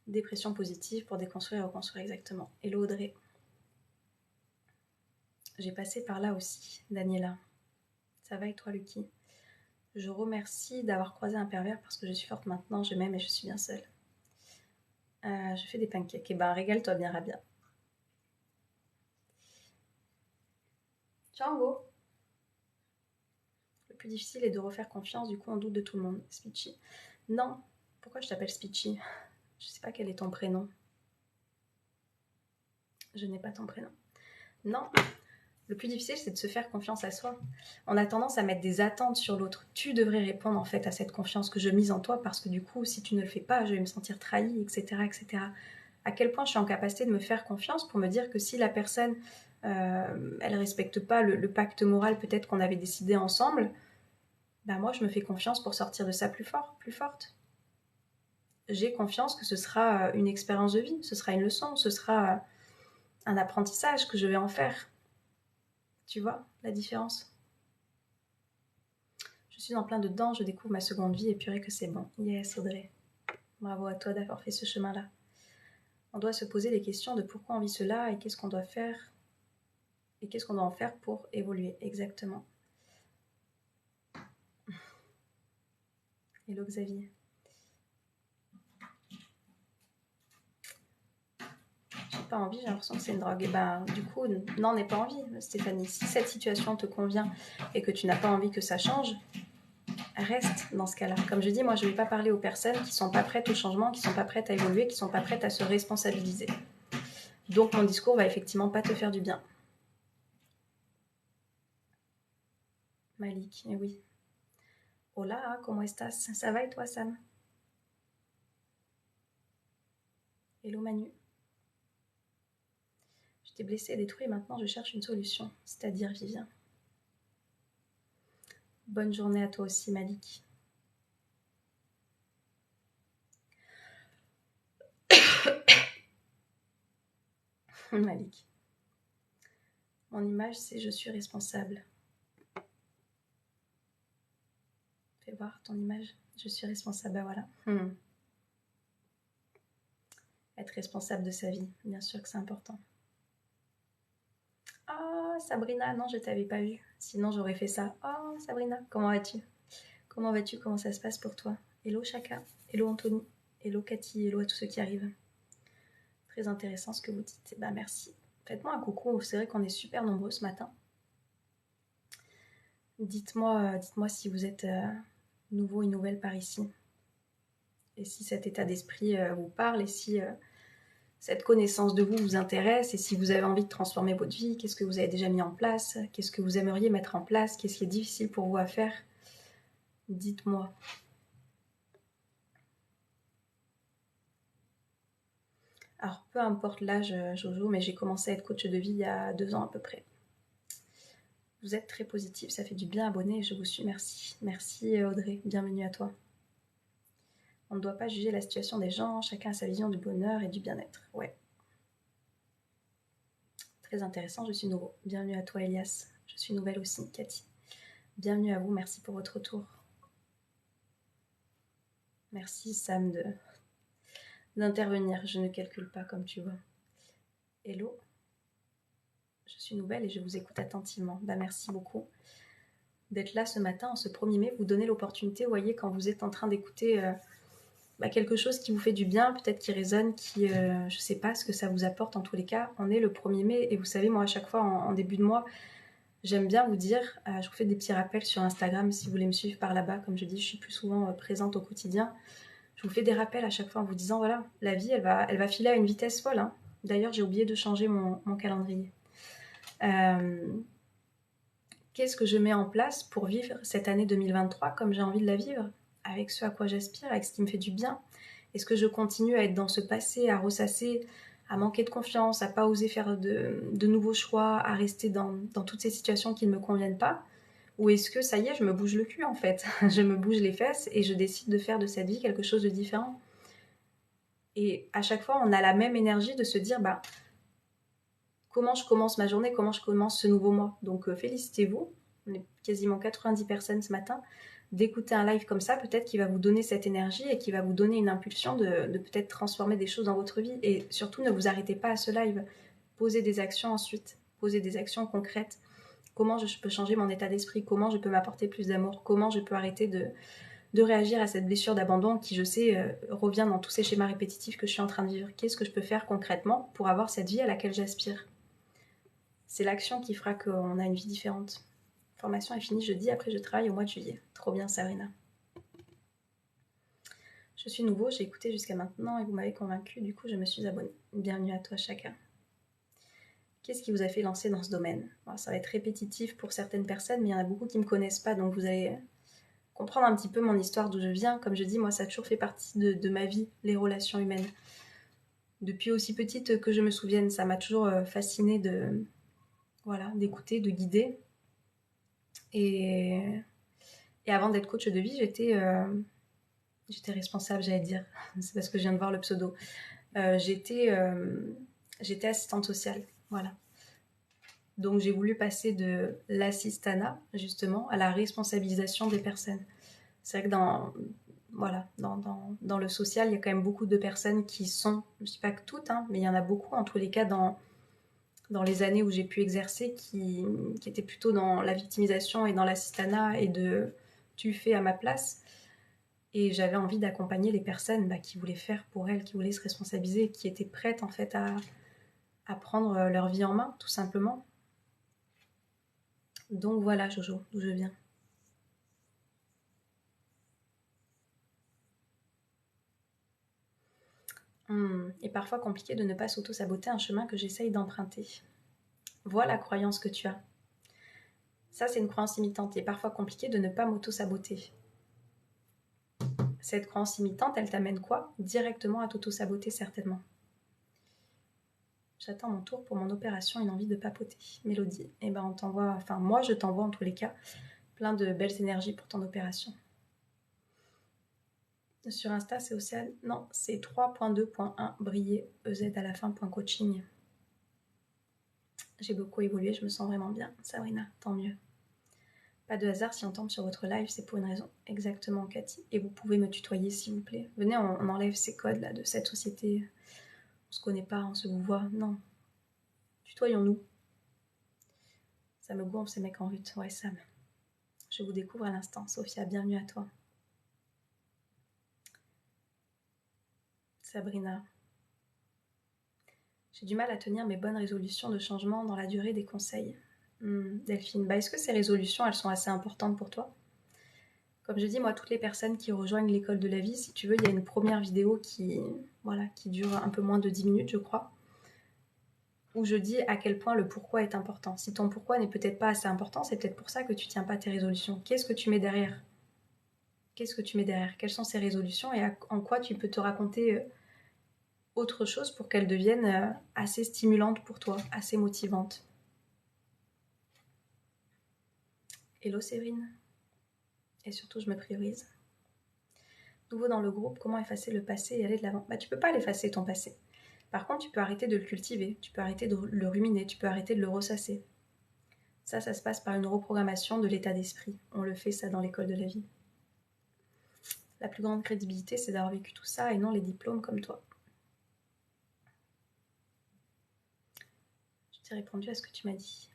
Dépression positive pour déconstruire et reconstruire exactement. Hello Audrey. J'ai passé par là aussi, Daniela. Ça va et toi Lucky? Je remercie d'avoir croisé un pervers parce que je suis forte maintenant, je m'aime et je suis bien seule. Je fais des pancakes. Eh ben, régale-toi bien, Rabia. Django. Le plus difficile est de refaire confiance, du coup on doute de tout le monde. Speechy. Non. Pourquoi je t'appelle Speechy? Je sais pas quel est ton prénom. Je n'ai pas ton prénom. Non. Le plus difficile, c'est de se faire confiance à soi. On a tendance à mettre des attentes sur l'autre. Tu devrais répondre en fait à cette confiance que je mise en toi parce que du coup, si tu ne le fais pas, je vais me sentir trahie, etc., etc. À quel point je suis en capacité de me faire confiance pour me dire que si la personne, elle respecte pas le pacte moral peut-être qu'on avait décidé ensemble, ben moi, je me fais confiance pour sortir de ça plus fort, plus forte. J'ai confiance que ce sera une expérience de vie, ce sera une leçon, ce sera un apprentissage que je vais en faire. Tu vois la différence? Je suis en plein dedans, je découvre ma seconde vie et purée que c'est bon. Yes, Audrey. Bravo à toi d'avoir fait ce chemin-là. On doit se poser les questions de pourquoi on vit cela et qu'est-ce qu'on doit faire Et qu'est-ce qu'on doit en faire pour évoluer exactement. Hello Xavier. J'ai pas envie, j'ai l'impression que c'est une drogue. Et ben, du coup, non, n'aie pas envie, Stéphanie. Si cette situation te convient et que tu n'as pas envie que ça change, reste dans ce cas-là. Comme je dis, moi, je ne vais pas parler aux personnes qui ne sont pas prêtes au changement, qui ne sont pas prêtes à évoluer, qui ne sont pas prêtes à se responsabiliser. Donc, mon discours va effectivement pas te faire du bien. Malik, eh oui. Hola, ¿cómo estás? Ça va et toi, Sam? Hello, Manu. Je t'ai blessé et détruit et maintenant je cherche une solution, c'est-à-dire Vivien. Bonne journée à toi aussi, Malik. Malik. Mon image, c'est je suis responsable. Fais voir ton image. Je suis responsable, ben voilà. Être responsable de sa vie, bien sûr que c'est important. Oh, Sabrina, non, je t'avais pas vue. Sinon, j'aurais fait ça. Oh, Sabrina, comment vas-tu? Comment vas-tu? Comment ça se passe pour toi? Hello, Chaka. Hello, Anthony. Hello, Cathy. Hello à tous ceux qui arrivent. Très intéressant ce que vous dites. Bah, merci. Faites-moi un coucou. C'est vrai qu'on est super nombreux ce matin. Dites-moi si vous êtes nouveau et nouvelle par ici. Et si cet état d'esprit vous parle et si cette connaissance de vous vous intéresse et si vous avez envie de transformer votre vie, qu'est-ce que vous avez déjà mis en place? Qu'est-ce que vous aimeriez mettre en place? Qu'est-ce qui est difficile pour vous à faire? Dites-moi. Alors, peu importe l'âge, Jojo, mais j'ai commencé à être coach de vie il y a 2 ans à peu près. Vous êtes très positif, ça fait du bien, abonné, je vous suis, merci. Merci Audrey, bienvenue à toi. On ne doit pas juger la situation des gens, chacun a sa vision du bonheur et du bien-être. Ouais. Très intéressant, je suis nouveau. Bienvenue à toi Elias, je suis nouvelle aussi, Cathy. Bienvenue à vous, merci pour votre retour. Merci Sam d'intervenir, je ne calcule pas comme tu vois. Hello, je suis nouvelle et je vous écoute attentivement. Bah, merci beaucoup d'être là ce matin, en ce 1er mai, vous donnez l'opportunité, vous voyez, quand vous êtes en train d'écouter quelque chose qui vous fait du bien, peut-être qui résonne, qui, je sais pas ce que ça vous apporte en tous les cas. On est le 1er mai et vous savez, moi à chaque fois en début de mois, j'aime bien vous dire, je vous fais des petits rappels sur Instagram si vous voulez me suivre par là-bas, comme je dis, je suis plus souvent présente au quotidien. Je vous fais des rappels à chaque fois en vous disant, voilà, la vie, elle va filer à une vitesse folle. Hein. D'ailleurs, j'ai oublié de changer mon calendrier. Qu'est-ce que je mets en place pour vivre cette année 2023 comme j'ai envie de la vivre, avec ce à quoi j'aspire, avec ce qui me fait du bien? Est-ce que je continue à être dans ce passé, à ressasser, à manquer de confiance, à pas oser faire de nouveaux choix, à rester dans toutes ces situations qui ne me conviennent pas? Ou est-ce que ça y est, je me bouge le cul en fait, je me bouge les fesses et je décide de faire de cette vie quelque chose de différent? Et à chaque fois, on a la même énergie de se dire, bah, comment je commence ma journée, comment je commence ce nouveau mois. Donc félicitez-vous, on est quasiment 90 personnes ce matin, d'écouter un live comme ça, peut-être qu'il va vous donner cette énergie et qui va vous donner une impulsion de peut-être transformer des choses dans votre vie. Et surtout, ne vous arrêtez pas à ce live. Posez des actions ensuite, posez des actions concrètes. Comment je peux changer mon état d'esprit? Comment je peux m'apporter plus d'amour? Comment je peux arrêter de réagir à cette blessure d'abandon qui, je sais, revient dans tous ces schémas répétitifs que je suis en train de vivre? Qu'est-ce que je peux faire concrètement pour avoir cette vie à laquelle j'aspire? C'est l'action qui fera qu'on a une vie différente. Formation est finie jeudi, après je travaille au mois de juillet. Trop bien, Sabrina. Je suis nouveau, j'ai écouté jusqu'à maintenant et vous m'avez convaincu, du coup je me suis abonnée. Bienvenue à toi chacun. Qu'est-ce qui vous a fait lancer dans ce domaine? Bon, ça va être répétitif pour certaines personnes, mais il y en a beaucoup qui ne me connaissent pas, donc vous allez comprendre un petit peu mon histoire, d'où je viens. Comme je dis, moi ça a toujours fait partie de ma vie, les relations humaines. Depuis aussi petite que je me souvienne, ça m'a toujours fascinée d'écouter, de guider. Et avant d'être coach de vie, j'étais responsable, j'allais dire. C'est parce que je viens de voir le pseudo. J'étais assistante sociale, voilà. Donc j'ai voulu passer de l'assistanat, justement, à la responsabilisation des personnes. C'est vrai que dans le social, il y a quand même beaucoup de personnes qui sont, je ne dis pas que toutes, hein, mais il y en a beaucoup, en tous les cas, dans dans les années où j'ai pu exercer qui étaient plutôt dans la victimisation et dans l'assistanat et de tu fais à ma place. Et j'avais envie d'accompagner les personnes qui voulaient faire pour elles, qui voulaient se responsabiliser, qui étaient prêtes en fait à prendre leur vie en main, tout simplement. Donc voilà, Jojo, d'où je viens. Et parfois compliqué de ne pas s'auto-saboter un chemin que j'essaye d'emprunter. Voilà la croyance que tu as. Ça, c'est une croyance limitante. Il est parfois compliqué de ne pas m'auto-saboter. Cette croyance limitante, elle t'amène quoi? Directement à t'auto-saboter, certainement. J'attends mon tour pour mon opération, une envie de papoter. Mélodie, eh ben on t'envoie, enfin moi je t'envoie en tous les cas, plein de belles énergies pour ton opération. Sur Insta, c'est Océane. Non, c'est 3.2.1 briller, EZ à la fin, .coaching. J'ai beaucoup évolué, je me sens vraiment bien. Sabrina, tant mieux. Pas de hasard, si on tombe sur votre live, c'est pour une raison. Exactement, Cathy. Et vous pouvez me tutoyer, s'il vous plaît. Venez, on enlève ces codes là de cette société. On se connaît pas, on se vous voit. Non. Tutoyons-nous. Ça me gonfle ces mecs en rut. Ouais, Sam. Je vous découvre à l'instant. Sophia, bienvenue à toi. Sabrina. J'ai du mal à tenir mes bonnes résolutions de changement dans la durée des conseils. Delphine, est-ce que ces résolutions, elles sont assez importantes pour toi? Comme je dis, moi, toutes les personnes qui rejoignent l'école de la vie, si tu veux, il y a une première vidéo qui dure un peu moins de 10 minutes, je crois, où je dis à quel point le pourquoi est important. Si ton pourquoi n'est peut-être pas assez important, c'est peut-être pour ça que tu tiens pas tes résolutions. Qu'est-ce que tu mets derrière? Qu'est-ce que tu mets derrière? Quelles sont ces résolutions et en quoi tu peux te raconter autre chose pour qu'elles deviennent assez stimulantes pour toi, assez motivantes? Hello Séverine. Et surtout, je me priorise. Nouveau dans le groupe, comment effacer le passé et aller de l'avant? Tu peux pas l'effacer ton passé. Par contre, tu peux arrêter de le cultiver, tu peux arrêter de le ruminer, tu peux arrêter de le ressasser. Ça se passe par une reprogrammation de l'état d'esprit. On le fait ça dans l'école de la vie. La plus grande crédibilité, c'est d'avoir vécu tout ça et non les diplômes comme toi. Je t'ai répondu à ce que tu m'as dit.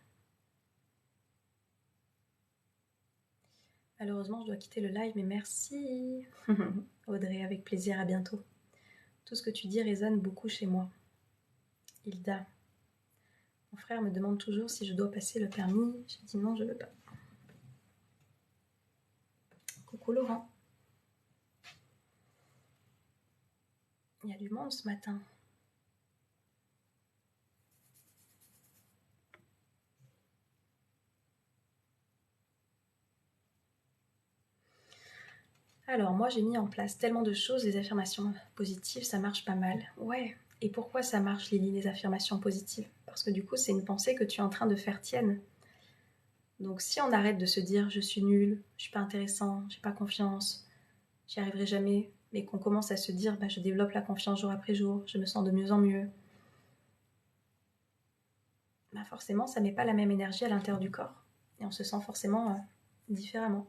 Malheureusement, je dois quitter le live, mais merci. Audrey, avec plaisir, à bientôt. Tout ce que tu dis résonne beaucoup chez moi. Hilda. Mon frère me demande toujours si je dois passer le permis. J'ai dit non, je ne veux pas. Coucou Laurent. Il y a du monde ce matin. Alors, moi, j'ai mis en place tellement de choses, les affirmations positives, ça marche pas mal. Ouais. Et pourquoi ça marche, Lily, les affirmations positives? Parce que du coup, c'est une pensée que tu es en train de faire tienne. Donc, si on arrête de se dire je suis nul, je suis pas intéressant, j'ai pas confiance, j'y arriverai jamais, mais qu'on commence à se dire je développe la confiance jour après jour, je me sens de mieux en mieux, forcément, ça met pas la même énergie à l'intérieur du corps. Et on se sent forcément différemment.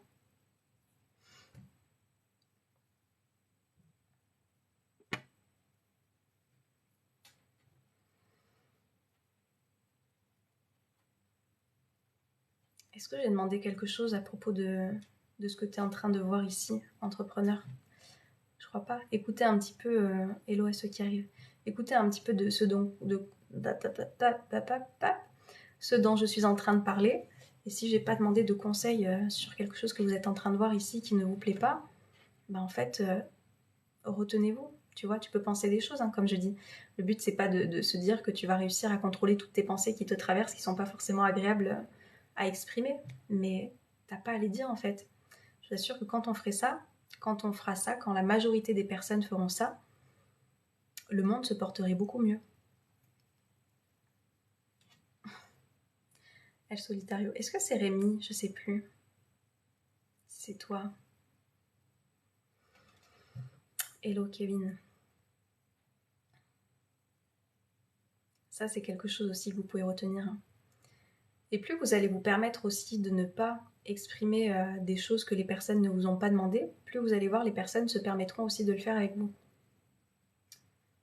Est-ce que j'ai demandé quelque chose à propos de ce que tu es en train de voir ici, entrepreneur? Je crois pas. Écoutez un petit peu, hello à ceux qui arrivent, écoutez un petit peu de ce dont, ce dont je suis en train de parler. Et si j'ai pas demandé de conseils sur quelque chose que vous êtes en train de voir ici qui ne vous plaît pas, en fait, retenez-vous. Tu vois, tu peux penser des choses, comme je dis. Le but, c'est pas de se dire que tu vas réussir à contrôler toutes tes pensées qui te traversent, qui sont pas forcément agréables à exprimer. Mais t'as pas à les dire, en fait. Je t'assure que quand on ferait ça, quand on fera ça, quand la majorité des personnes feront ça, le monde se porterait beaucoup mieux. El Solitario. Est-ce que c'est Rémi? Je sais plus. C'est toi. Hello Kevin. Ça, c'est quelque chose aussi que vous pouvez retenir. Et plus vous allez vous permettre aussi de ne pas exprimer des choses que les personnes ne vous ont pas demandé, plus vous allez voir, les personnes se permettront aussi de le faire avec vous.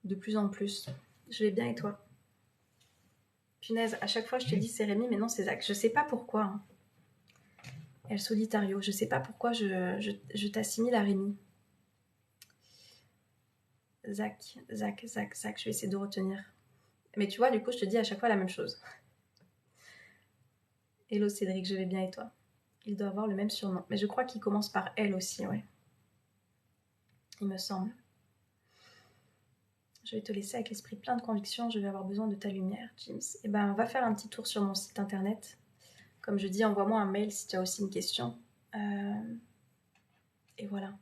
De plus en plus. Je vais bien et toi? Punaise, à chaque fois je te dis c'est Rémi, mais non c'est Zach. Je sais pas pourquoi. Hein. El Solitario, je sais pas pourquoi je t'assimile à Rémi. Zach, je vais essayer de retenir. Mais tu vois, du coup, je te dis à chaque fois la même chose. Hello Cédric, je vais bien et toi? Il doit avoir le même surnom. Mais je crois qu'il commence par L aussi, ouais. Il me semble. Je vais te laisser avec l'esprit plein de conviction. Je vais avoir besoin de ta lumière, James. Eh ben, va faire un petit tour sur mon site internet. Comme je dis, envoie-moi un mail si tu as aussi une question. Et voilà.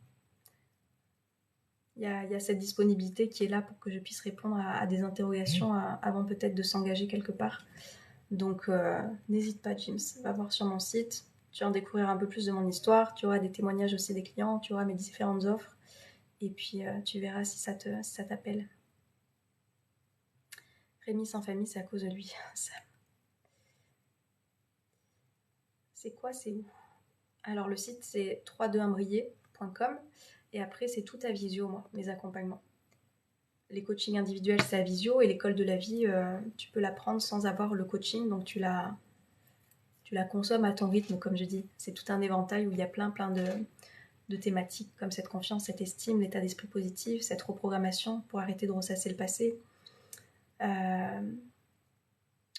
Il y a cette disponibilité qui est là pour que je puisse répondre à des interrogations avant peut-être de s'engager quelque part. Donc, n'hésite pas, James. Va voir sur mon site. Tu vas en découvrir un peu plus de mon histoire. Tu auras des témoignages aussi des clients. Tu auras mes différentes offres. Et puis, tu verras si ça t'appelle. Rémi sans famille, c'est à cause de lui. C'est quoi, c'est où? Alors, le site, c'est 32imbrier.com. Et après, c'est tout à visio, moi, mes accompagnements. Les coachings individuels, c'est à visio. Et l'école de la vie, tu peux la prendre sans avoir le coaching. Donc, tu la consommes à ton rythme, comme je dis. C'est tout un éventail où il y a plein de thématiques comme cette confiance, cette estime, l'état d'esprit positif, cette reprogrammation pour arrêter de ressasser le passé.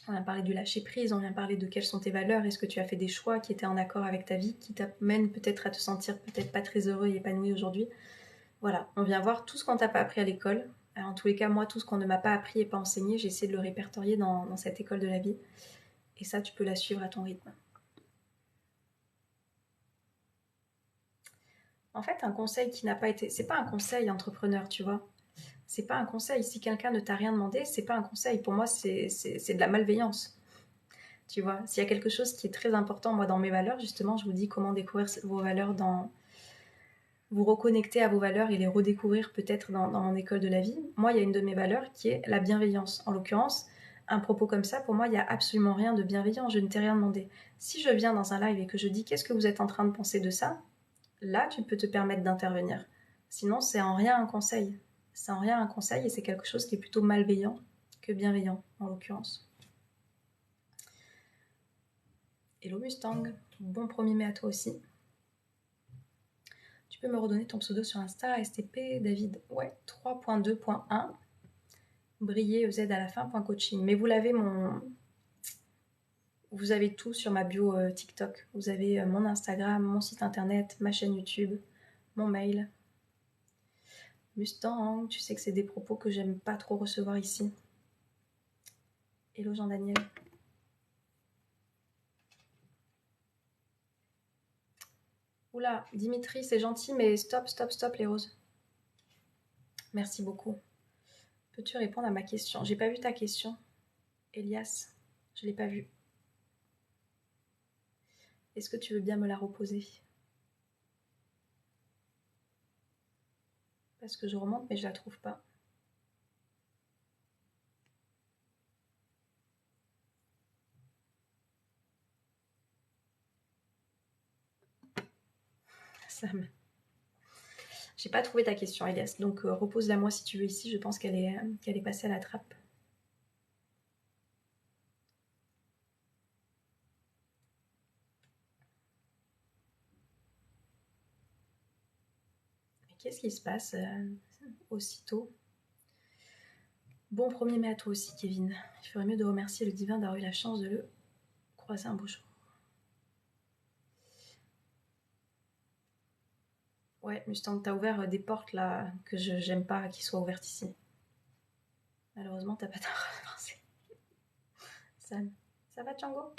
On vient parler du lâcher prise, on vient parler de quelles sont tes valeurs, est-ce que tu as fait des choix qui étaient en accord avec ta vie, qui t'amènent peut-être à te sentir peut-être pas très heureux et épanoui aujourd'hui. Voilà, on vient voir tout ce qu'on t'a pas appris à l'école. Alors, en tous les cas, moi, tout ce qu'on ne m'a pas appris et pas enseigné, j'ai essayé de le répertorier dans cette école de la vie. Et ça, tu peux la suivre à ton rythme. En fait, un conseil qui n'a pas été... C'est pas un conseil entrepreneur, tu vois. C'est pas un conseil. Si quelqu'un ne t'a rien demandé, c'est pas un conseil. Pour moi, c'est de la malveillance. Tu vois, s'il y a quelque chose qui est très important, moi, dans mes valeurs, justement, je vous dis comment découvrir vos valeurs vous reconnecter à vos valeurs et les redécouvrir peut-être dans mon école de la vie. Moi, il y a une de mes valeurs qui est la bienveillance. En l'occurrence, un propos comme ça, pour moi, il n'y a absolument rien de bienveillant. Je ne t'ai rien demandé. Si je viens dans un live et que je dis qu'est-ce que vous êtes en train de penser de ça, là, tu peux te permettre d'intervenir. Sinon, c'est en rien un conseil. C'est en rien un conseil et c'est quelque chose qui est plutôt malveillant que bienveillant, en l'occurrence. Hello Mustang, bon 1er mai à toi aussi. Tu peux me redonner ton pseudo sur Insta, STP, David, ouais, 3.2.1, briller, Z à la fin, .coaching. Mais vous l'avez vous avez tout sur ma bio TikTok. Vous avez mon Instagram, mon site internet, ma chaîne YouTube, mon mail. Mustang, tu sais que c'est des propos que j'aime pas trop recevoir ici. Hello Jean-Daniel. Oula, Dimitri, c'est gentil, mais stop les roses. Merci beaucoup. Peux-tu répondre à ma question? J'ai pas vu ta question. Elias, je l'ai pas vue. Est-ce que tu veux bien me la reposer? Parce que je remonte, mais je la trouve pas. Sam. J'ai pas trouvé ta question, Elias. Donc repose-la moi si tu veux ici. Je pense qu'elle est passée à la trappe. Mais qu'est-ce qui se passe aussitôt? Bon 1er mai à toi aussi, Kevin. Il ferait mieux de remercier le divin d'avoir eu la chance de le croiser un beau jour. Ouais, Mustang, t'as ouvert des portes là que j'aime pas qu'ils soient ouvertes ici. Malheureusement, t'as pas ta français. Sam, ça va, Django?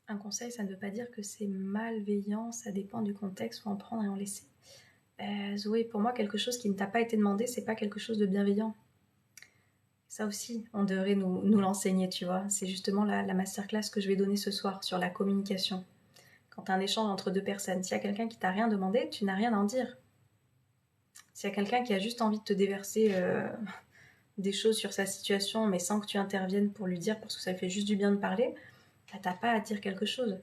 Un conseil, ça ne veut pas dire que c'est malveillant, ça dépend du contexte, faut en prendre et en laisser. Zoé, pour moi, quelque chose qui ne t'a pas été demandé, c'est pas quelque chose de bienveillant. Ça aussi, on devrait nous l'enseigner, tu vois. C'est justement la masterclass que je vais donner ce soir sur la communication. Quand tu as un échange entre deux personnes, s'il y a quelqu'un qui t'a rien demandé, tu n'as rien à en dire. S'il y a quelqu'un qui a juste envie de te déverser des choses sur sa situation, mais sans que tu interviennes pour lui dire, parce que ça fait juste du bien de parler, bah, t'as pas à dire quelque chose.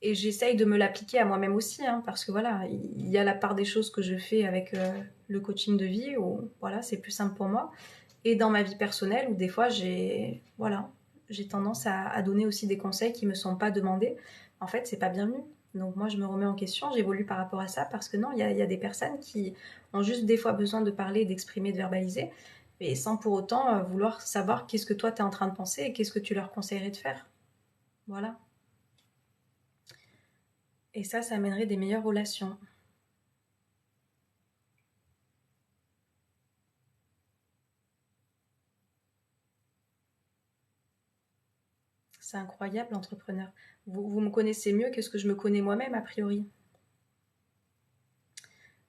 Et j'essaye de me l'appliquer à moi-même aussi, hein, parce que voilà, il y a la part des choses que je fais avec le coaching de vie, où voilà, c'est plus simple pour moi. Et dans ma vie personnelle, où des fois, j'ai tendance à donner aussi des conseils qui ne me sont pas demandés. En fait, c'est pas bienvenu. Donc moi, je me remets en question, j'évolue par rapport à ça, parce que non, il y a des personnes qui ont juste des fois besoin de parler, d'exprimer, de verbaliser, mais sans pour autant vouloir savoir qu'est-ce que toi, tu es en train de penser et qu'est-ce que tu leur conseillerais de faire. Voilà. Et ça amènerait des meilleures relations. C'est incroyable, l'entrepreneur. Vous me connaissez mieux que ce que je me connais moi-même, a priori.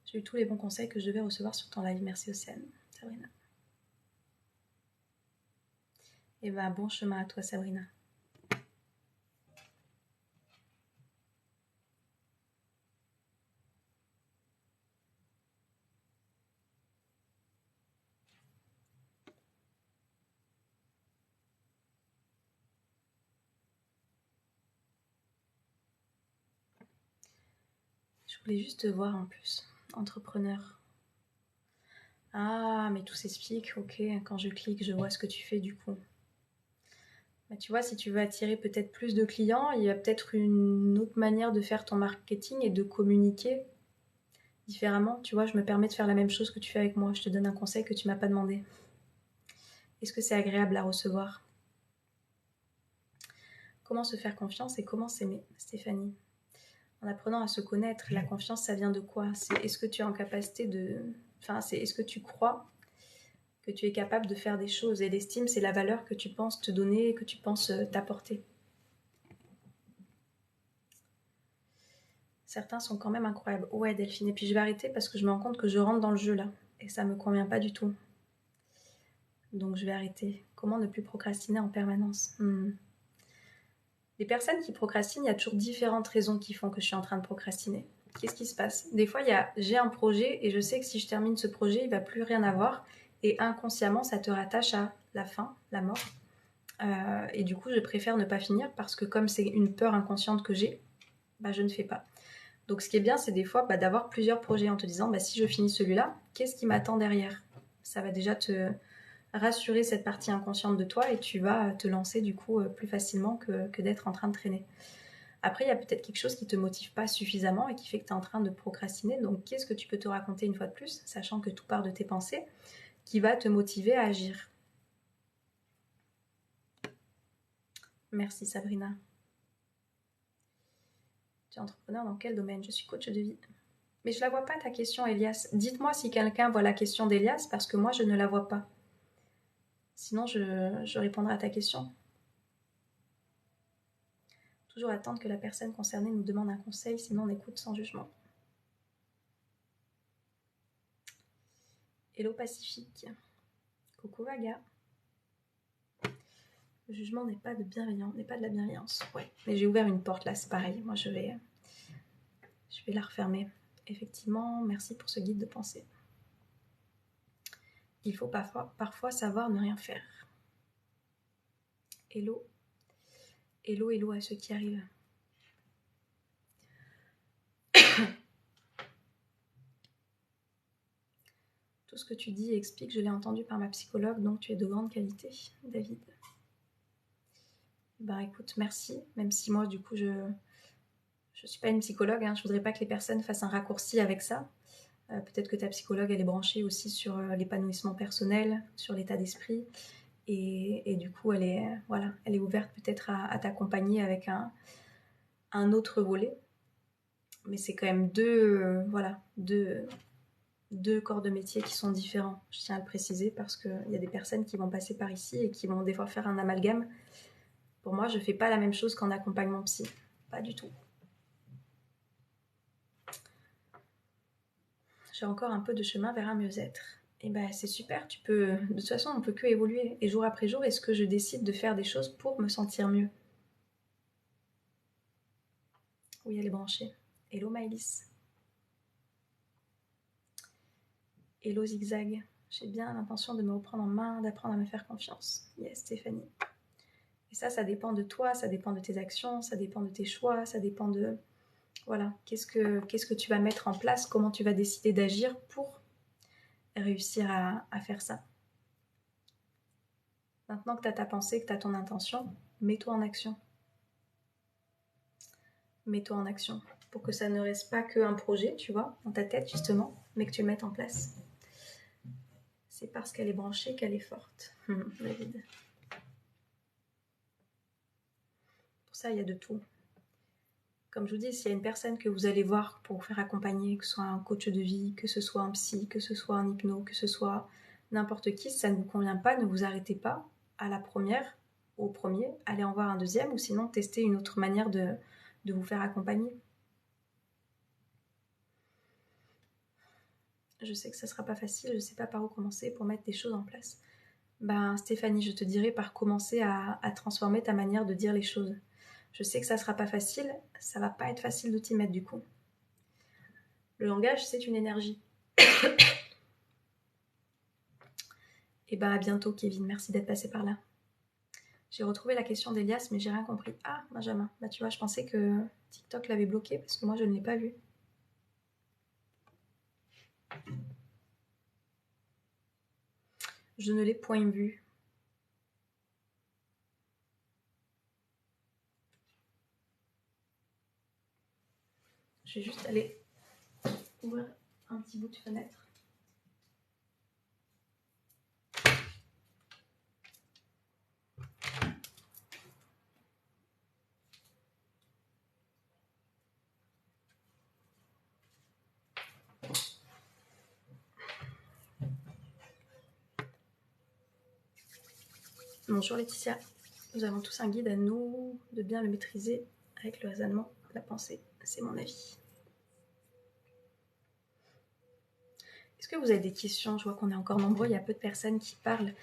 J'ai eu tous les bons conseils que je devais recevoir sur ton live. Merci Océane. Sabrina. Et ben, bon chemin à toi, Sabrina. Je voulais juste te voir en plus. Entrepreneur. Ah, mais tout s'explique. Ok, quand je clique, je vois ce que tu fais du coup. Bah, tu vois, si tu veux attirer peut-être plus de clients, il y a peut-être une autre manière de faire ton marketing et de communiquer différemment. Tu vois, je me permets de faire la même chose que tu fais avec moi. Je te donne un conseil que tu m'as pas demandé. Est-ce que c'est agréable à recevoir? Comment se faire confiance et comment s'aimer, Stéphanie? En apprenant à se connaître, la confiance, ça vient de quoi? C'est est-ce que tu es en capacité de... Enfin, c'est est-ce que tu crois que tu es capable de faire des choses? Et l'estime, c'est la valeur que tu penses te donner, que tu penses t'apporter. Certains sont quand même incroyables. Ouais, Delphine. Et puis je vais arrêter parce que je me rends compte que je rentre dans le jeu là. Et ça me convient pas du tout. Donc je vais arrêter. Comment ne plus procrastiner en permanence? Les personnes qui procrastinent, il y a toujours différentes raisons qui font que je suis en train de procrastiner. Qu'est-ce qui se passe? Des fois, j'ai un projet et je sais que si je termine ce projet, il ne va plus rien avoir. Et inconsciemment, ça te rattache à la fin, la mort. Et du coup, je préfère ne pas finir parce que comme c'est une peur inconsciente que j'ai, bah, je ne fais pas. Donc ce qui est bien, c'est des fois d'avoir plusieurs projets en te disant, si je finis celui-là, qu'est-ce qui m'attend derrière? Ça va déjà te rassurer cette partie inconsciente de toi et tu vas te lancer du coup plus facilement que d'être en train de traîner. Après, il y a peut-être quelque chose qui ne te motive pas suffisamment et qui fait que tu es en train de procrastiner. Donc, qu'est-ce que tu peux te raconter une fois de plus, sachant que tout part de tes pensées, qui va te motiver à agir? Merci Sabrina. Tu es entrepreneur dans quel domaine? Je suis coach de vie. Mais je la vois pas ta question, Elias. Dites-moi si quelqu'un voit la question d'Elias, parce que moi, je ne la vois pas. Sinon, je répondrai à ta question. Toujours attendre que la personne concernée nous demande un conseil, sinon on écoute sans jugement. Hello Pacifique. Coucou Vaga. Le jugement n'est pas de bienveillance, n'est pas de la bienveillance. Ouais, mais j'ai ouvert une porte là, c'est pareil. Moi, je vais la refermer. Effectivement, merci pour ce guide de pensée. Il faut parfois savoir ne rien faire. Hello. Hello, hello à ceux qui arrivent. Tout ce que tu dis et expliques, je l'ai entendu par ma psychologue, donc tu es de grande qualité, David. Bah écoute, merci, même si moi, du coup, je suis pas une psychologue, hein, je voudrais pas que les personnes fassent un raccourci avec ça. Peut-être que ta psychologue, elle est branchée aussi sur l'épanouissement personnel, sur l'état d'esprit, et du coup, elle est ouverte peut-être à t'accompagner avec un autre volet. Mais c'est quand même deux corps de métier qui sont différents. Je tiens à le préciser parce qu'il y a des personnes qui vont passer par ici et qui vont des fois faire un amalgame. Pour moi, je ne fais pas la même chose qu'en accompagnement psy. Pas du tout. J'ai encore un peu de chemin vers un mieux-être. Et ben c'est super, de toute façon on ne peut que évoluer. Et jour après jour, est-ce que je décide de faire des choses pour me sentir mieux? Oui, elle est branchée. Hello Maëlys. Hello Zigzag. J'ai bien l'intention de me reprendre en main, d'apprendre à me faire confiance. Yes Stéphanie. Et ça dépend de toi, ça dépend de tes actions, ça dépend de tes choix, ça dépend de... Voilà, qu'est-ce que tu vas mettre en place, comment tu vas décider d'agir pour réussir à faire ça. Maintenant que tu as ta pensée, que tu as ton intention, mets-toi en action. Mets-toi en action pour que ça ne reste pas qu'un projet, tu vois, dans ta tête justement, mais que tu le mettes en place. C'est parce qu'elle est branchée qu'elle est forte. David. Pour ça, il y a de tout. Comme je vous dis, s'il y a une personne que vous allez voir pour vous faire accompagner, que ce soit un coach de vie, que ce soit un psy, que ce soit un hypno, que ce soit n'importe qui, si ça ne vous convient pas, ne vous arrêtez pas à la première, au premier, allez en voir un deuxième, ou sinon testez une autre manière de vous faire accompagner. Je sais que ça ne sera pas facile, je ne sais pas par où commencer pour mettre des choses en place. Ben, Stéphanie, je te dirais par commencer à transformer ta manière de dire les choses. Je sais que ça ne sera pas facile, ça ne va pas être facile de t'y mettre du coup. Le langage, c'est une énergie. Et ben à bientôt, Kevin, merci d'être passé par là. J'ai retrouvé la question d'Elias, mais j'ai rien compris. Ah, Benjamin, bah tu vois, je pensais que TikTok l'avait bloqué parce que moi je ne l'ai pas vu. Je ne l'ai point vu. Je vais juste aller ouvrir un petit bout de fenêtre. Bonjour Laetitia. Nous avons tous un guide à nous de bien le maîtriser avec le raisonnement, la pensée. C'est mon avis. Est-ce que vous avez des questions? Je vois qu'on est encore nombreux, il y a peu de personnes qui parlent.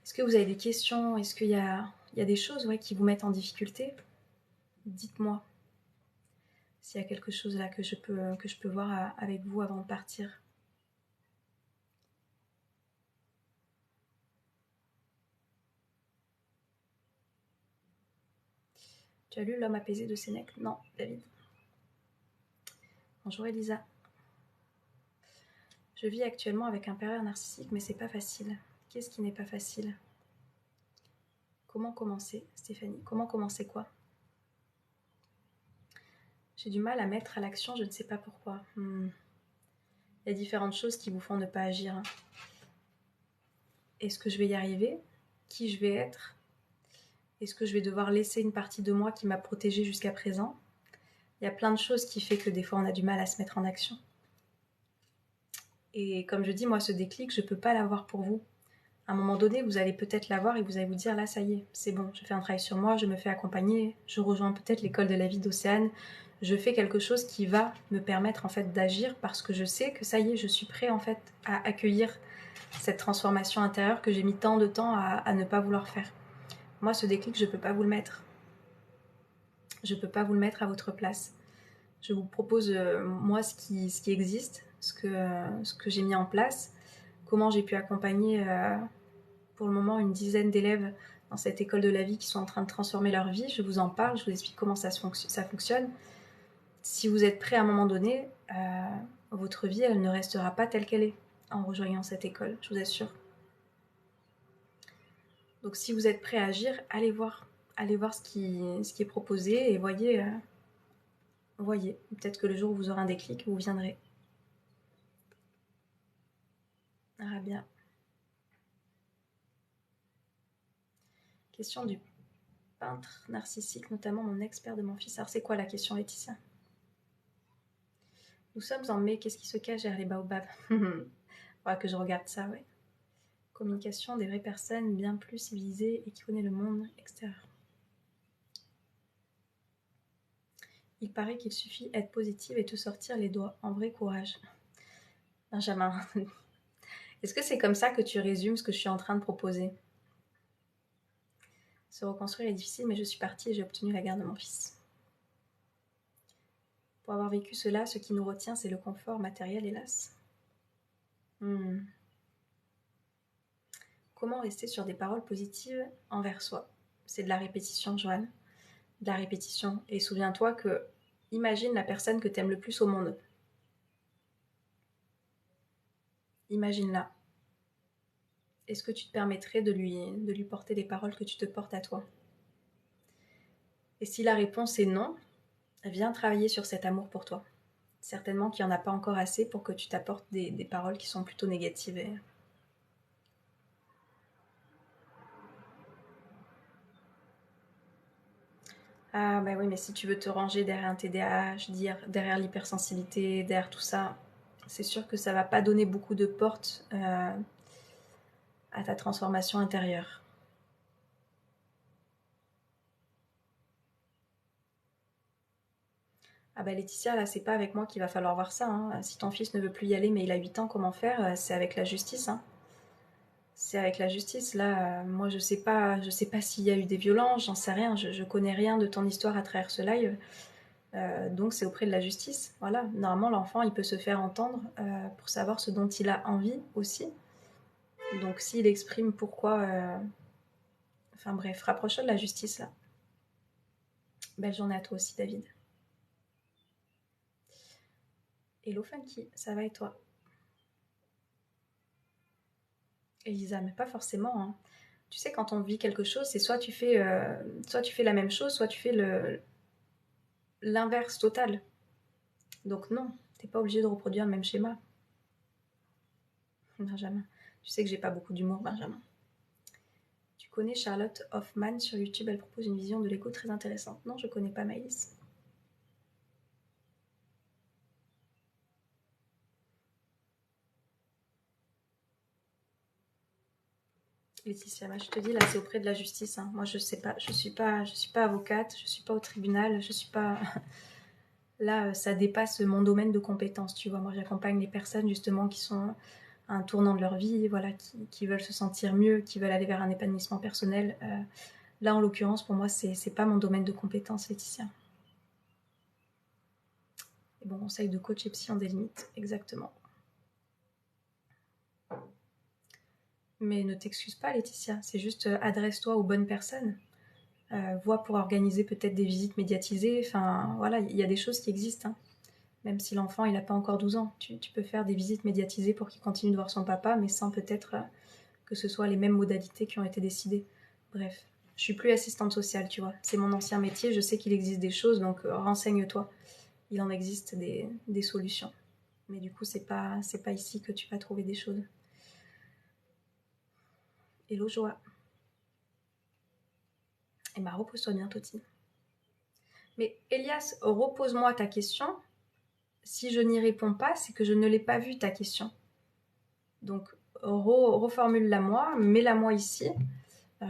Est-ce que vous avez des questions? Est-ce qu'il y a des choses qui vous mettent en difficulté? Dites-moi s'il y a quelque chose là que je peux voir avec vous avant de partir. Tu as lu L'homme apaisé de Sénèque? Non, David. Bonjour Elisa. Je vis actuellement avec un pervers narcissique, mais c'est pas facile. Qu'est-ce qui n'est pas facile? Comment commencer, Stéphanie? Comment commencer quoi? J'ai du mal à mettre à l'action, je ne sais pas pourquoi. Il y a différentes choses qui vous font ne pas agir. Est-ce que je vais y arriver? Qui je vais être? Est-ce que je vais devoir laisser une partie de moi qui m'a protégée jusqu'à présent? Il y a plein de choses qui font que des fois on a du mal à se mettre en action. Et comme je dis, moi ce déclic, je ne peux pas l'avoir pour vous. À un moment donné, vous allez peut-être l'avoir et vous allez vous dire, là ça y est, c'est bon, je fais un travail sur moi, je me fais accompagner, je rejoins peut-être l'école de la vie d'Océane, je fais quelque chose qui va me permettre en fait d'agir parce que je sais que ça y est, je suis prêt en fait à accueillir cette transformation intérieure que j'ai mis tant de temps à ne pas vouloir faire. Moi, ce déclic, je ne peux pas vous le mettre. Je ne peux pas vous le mettre à votre place. Je vous propose, moi, ce qui existe, ce que j'ai mis en place, comment j'ai pu accompagner pour le moment une dizaine d'élèves dans cette école de la vie qui sont en train de transformer leur vie. Je vous en parle, je vous explique comment ça fonctionne. Si vous êtes prêt à un moment donné, votre vie, elle ne restera pas telle qu'elle est en rejoignant cette école, je vous assure. Donc si vous êtes prêt à agir, allez voir ce qui est proposé et voyez. Peut-être que le jour où vous aurez un déclic, vous viendrez. Ah bien. Question du peintre narcissique, notamment mon ex-père de mon fils. Alors c'est quoi la question, Laetitia? Nous sommes en mai, qu'est-ce qui se cache derrière les baobabs? Faudra que je regarde ça, ouais. Communication des vraies personnes bien plus civilisées et qui connaissent le monde extérieur. Il paraît qu'il suffit être positive et te sortir les doigts. En vrai courage. Benjamin, est-ce que c'est comme ça que tu résumes ce que je suis en train de proposer? Se reconstruire est difficile, mais je suis partie et j'ai obtenu la garde de mon fils. Pour avoir vécu cela, ce qui nous retient, c'est le confort matériel, hélas. Comment rester sur des paroles positives envers soi? C'est de la répétition, Joanne. De la répétition. Et souviens-toi que, imagine la personne que tu aimes le plus au monde. Imagine-la. Est-ce que tu te permettrais de lui porter les paroles que tu te portes à toi? Et si la réponse est non, viens travailler sur cet amour pour toi. Certainement qu'il n'y en a pas encore assez pour que tu t'apportes des paroles qui sont plutôt négatives. Ah bah oui, mais si tu veux te ranger derrière un TDAH, derrière l'hypersensibilité, derrière tout ça, c'est sûr que ça va pas donner beaucoup de portes à ta transformation intérieure. Ah bah Laetitia, là, c'est pas avec moi qu'il va falloir voir ça, hein. Si ton fils ne veut plus y aller, mais il a 8 ans, comment faire? C'est avec la justice, hein. C'est avec la justice. Là, moi, je sais pas s'il y a eu des violences, j'en sais rien. Je connais rien de ton histoire à travers ce live. Donc, c'est auprès de la justice. Voilà. Normalement, l'enfant, il peut se faire entendre pour savoir ce dont il a envie aussi. Donc, s'il exprime pourquoi. Enfin, bref, rapproche-toi de la justice, là. Belle journée à toi aussi, David. Hello, Funky, ça va et toi? Elisa, mais pas forcément, hein. Tu sais, quand on vit quelque chose, c'est soit tu fais la même chose, soit tu fais l'inverse total. Donc non, t'es pas obligé de reproduire le même schéma. Benjamin, tu sais que j'ai pas beaucoup d'humour, Benjamin. Tu connais Charlotte Hoffman sur YouTube, elle propose une vision de l'écho très intéressante. Non, je connais pas Maïs. Laetitia, je te dis là, c'est auprès de la justice, hein. Moi, je sais pas, je suis pas avocate, je suis pas au tribunal, je suis pas. Là, ça dépasse mon domaine de compétences, tu vois. Moi, j'accompagne les personnes justement qui sont à un tournant de leur vie, voilà, qui veulent se sentir mieux, qui veulent aller vers un épanouissement personnel. Là, en l'occurrence, pour moi, c'est pas mon domaine de compétences, Laetitia. Et bon conseil de coach et psy ont des limites, exactement. Mais ne t'excuse pas, Laetitia. C'est juste adresse-toi aux bonnes personnes. Vois pour organiser peut-être des visites médiatisées. Enfin, voilà, il y a des choses qui existent, hein. Même si l'enfant il n'a pas encore 12 ans, tu peux faire des visites médiatisées pour qu'il continue de voir son papa, mais sans peut-être que ce soit les mêmes modalités qui ont été décidées. Bref, je suis plus assistante sociale, tu vois. C'est mon ancien métier, je sais qu'il existe des choses, donc renseigne-toi. Il en existe des solutions. Mais du coup, c'est pas ici que tu vas trouver des choses. Hello, Joie. Et bah, repose-toi bien, Toti. Mais Elias, repose-moi ta question. Si je n'y réponds pas, c'est que je ne l'ai pas vue ta question. Donc, reformule-la moi, mets-la moi ici.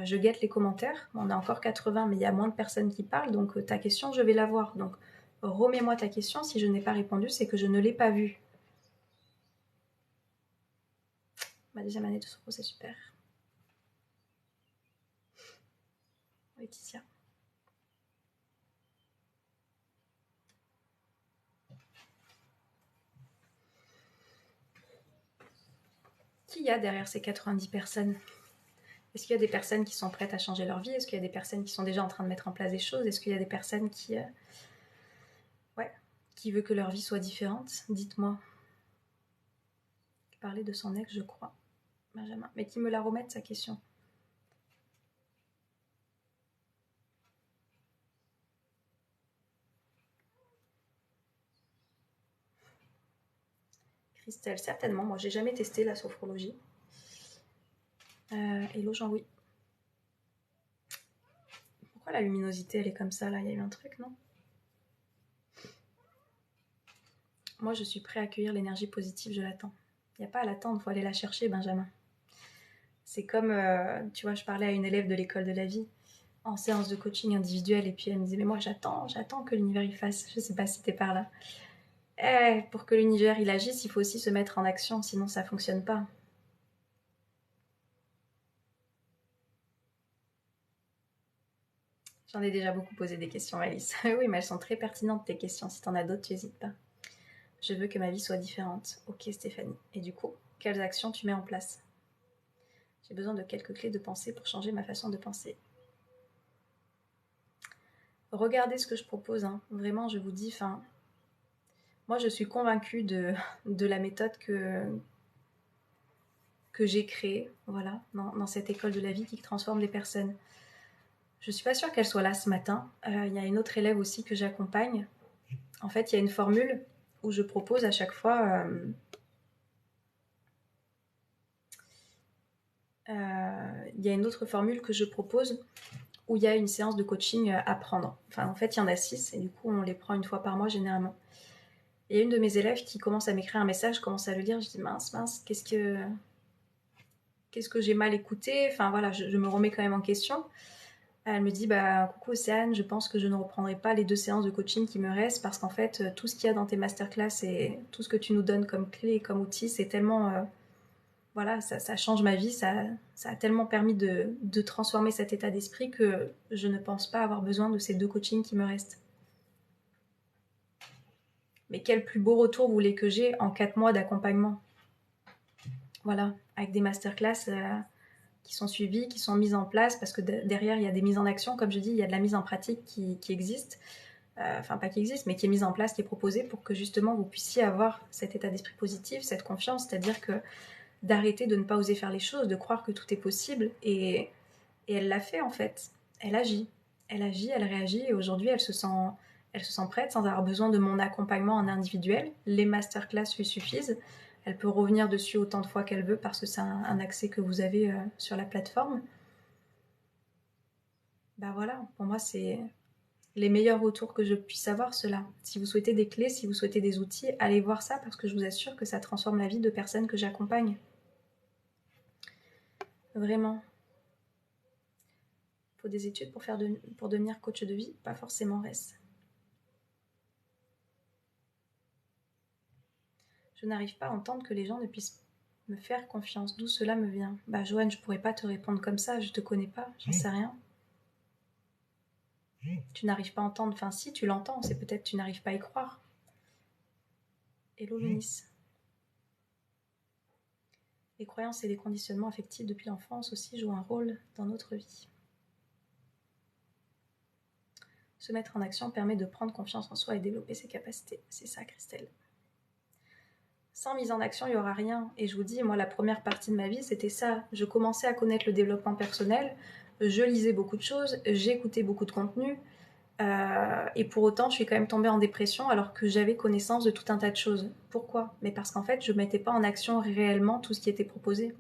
Je guette les commentaires. On a encore 80, mais il y a moins de personnes qui parlent, donc ta question, je vais la voir. Donc, remets-moi ta question. Si je n'ai pas répondu, c'est que je ne l'ai pas vue. Ma deuxième année de sophro, c'est super. Laetitia. Qui y a derrière ces 90 personnes? Est-ce qu'il y a des personnes qui sont prêtes à changer leur vie? Est-ce qu'il y a des personnes qui sont déjà en train de mettre en place des choses? Est-ce qu'il y a des personnes qui veulent que leur vie soit différente? Dites-moi. Parler de son ex, je crois. Benjamin. Mais qui me la remette, sa question. Christelle, certainement. Moi, j'ai jamais testé la sophrologie. Hello, Jean-Louis. Pourquoi la luminosité, elle est comme ça, là? Il y a eu un truc, non? Moi, je suis prêt à accueillir l'énergie positive, je l'attends. Il n'y a pas à l'attendre, il faut aller la chercher, Benjamin. C'est comme, tu vois, je parlais à une élève de l'école de la vie en séance de coaching individuel et puis elle me disait, mais moi, j'attends que l'univers il fasse. Je sais pas si t'es par là. Pour que l'univers il agisse, il faut aussi se mettre en action, sinon ça fonctionne pas. J'en ai déjà beaucoup posé des questions, Alice. Oui, mais elles sont très pertinentes, tes questions. Si t'en as d'autres, tu n'hésites pas. Je veux que ma vie soit différente. Ok, Stéphanie. Et du coup, quelles actions tu mets en place? J'ai besoin de quelques clés de pensée pour changer ma façon de penser. regardez ce que je propose, hein. Vraiment, je vous dis, moi, je suis convaincue de la méthode que j'ai créée, voilà, dans cette école de la vie qui transforme les personnes. Je suis pas sûre qu'elle soit là ce matin. Il y a une autre élève aussi que j'accompagne. En fait, il y a une formule où je propose à chaque fois... il y a une autre formule que je propose où il y a une séance de coaching à prendre. Enfin, en fait, il y en a 6 et du coup, on les prend une fois par mois généralement. Et il y a une de mes élèves qui commence à m'écrire un message, je commence à le lire, je dis mince, qu'est-ce que j'ai mal écouté. Enfin voilà, je me remets quand même en question. Elle me dit bah coucou Océane, je pense que je ne reprendrai pas les 2 séances de coaching qui me restent parce qu'en fait tout ce qu'il y a dans tes masterclass et tout ce que tu nous donnes comme clé et comme outil, c'est tellement voilà, ça change ma vie, ça a tellement permis de transformer cet état d'esprit que je ne pense pas avoir besoin de ces 2 coachings qui me restent. Mais quel plus beau retour vous voulez que j'ai en 4 mois d'accompagnement? Voilà, avec des masterclass qui sont suivies, qui sont mises en place, parce que derrière, il y a des mises en action, comme je dis, il y a de la mise en pratique qui existe, enfin pas qui existe, mais qui est mise en place, qui est proposée pour que justement vous puissiez avoir cet état d'esprit positif, cette confiance, c'est-à-dire que d'arrêter de ne pas oser faire les choses, de croire que tout est possible, et elle l'a fait en fait, elle agit, elle réagit, et aujourd'hui elle se sent prête sans avoir besoin de mon accompagnement en individuel, les masterclass lui suffisent, elle peut revenir dessus autant de fois qu'elle veut parce que c'est un accès que vous avez sur la plateforme. Bah voilà, pour moi c'est les meilleurs retours que je puisse avoir, cela. Si vous souhaitez des clés, si vous souhaitez des outils, allez voir ça parce que je vous assure que ça transforme la vie de personnes que j'accompagne. Vraiment. Il faut des études pour devenir coach de vie, pas forcément reste. Je n'arrive pas à entendre que les gens ne puissent me faire confiance. D'où cela me vient? Bah Joanne, je pourrais pas te répondre comme ça, je te connais pas, j'en sais rien. Tu n'arrives pas à entendre, enfin si tu l'entends, c'est peut-être que tu n'arrives pas à y croire. Hello Lénis. Les croyances et les conditionnements affectifs depuis l'enfance aussi jouent un rôle dans notre vie. Se mettre en action permet de prendre confiance en soi et développer ses capacités. C'est ça, Christelle. Sans mise en action, il n'y aura rien. Et je vous dis, moi, la première partie de ma vie, c'était ça. Je commençais à connaître le développement personnel, je lisais beaucoup de choses, j'écoutais beaucoup de contenu, et pour autant, je suis quand même tombée en dépression alors que j'avais connaissance de tout un tas de choses. Pourquoi? Mais parce qu'en fait, je ne mettais pas en action réellement tout ce qui était proposé.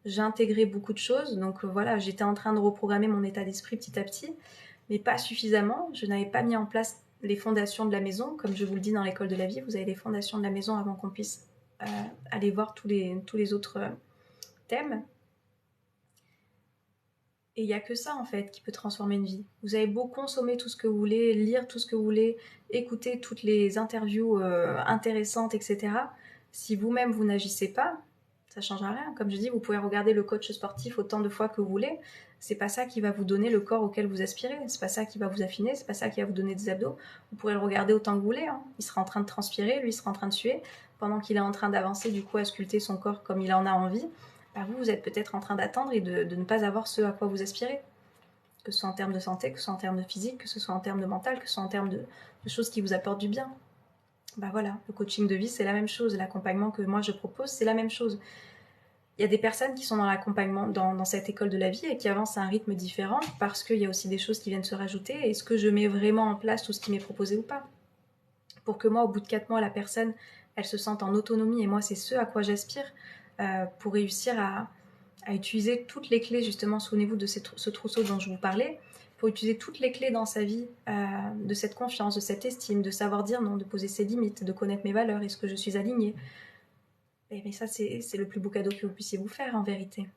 J'ai intégré beaucoup de choses, donc voilà, j'étais en train de reprogrammer mon état d'esprit petit à petit, mais pas suffisamment. Je n'avais pas mis en place les fondations de la maison. Comme je vous le dis dans l'école de la vie, vous avez les fondations de la maison avant qu'on puisse aller voir tous les autres thèmes. Et il n'y a que ça, en fait, qui peut transformer une vie. Vous avez beau consommer tout ce que vous voulez, lire tout ce que vous voulez, écouter toutes les interviews intéressantes, etc. Si vous-même, vous n'agissez pas, ça ne changera rien. Comme je dis, vous pouvez regarder le coach sportif autant de fois que vous voulez. C'est pas ça qui va vous donner le corps auquel vous aspirez. C'est pas ça qui va vous affiner. C'est pas ça qui va vous donner des abdos. Vous pourrez le regarder autant que vous voulez. Hein. Il sera en train de transpirer, lui il sera en train de suer, pendant qu'il est en train d'avancer, du coup, à sculpter son corps comme il en a envie. Bah vous êtes peut-être en train d'attendre et de ne pas avoir ce à quoi vous aspirez. Que ce soit en termes de santé, que ce soit en termes de physique, que ce soit en termes de mental, que ce soit en termes de choses qui vous apportent du bien. Bah voilà, le coaching de vie, c'est la même chose. L'accompagnement que moi je propose, c'est la même chose. Il y a des personnes qui sont dans l'accompagnement, dans cette école de la vie et qui avancent à un rythme différent parce qu'il y a aussi des choses qui viennent se rajouter. Est-ce que je mets vraiment en place tout ce qui m'est proposé ou pas? Pour que moi, au bout de 4 mois, la personne, elle se sente en autonomie et moi, c'est ce à quoi j'aspire pour réussir à utiliser toutes les clés, justement, souvenez-vous de ce trousseau dont je vous parlais, pour utiliser toutes les clés dans sa vie, de cette confiance, de cette estime, de savoir dire non, de poser ses limites, de connaître mes valeurs, est-ce que je suis alignée? Mais ça, c'est le plus beau cadeau que vous puissiez vous faire, en vérité.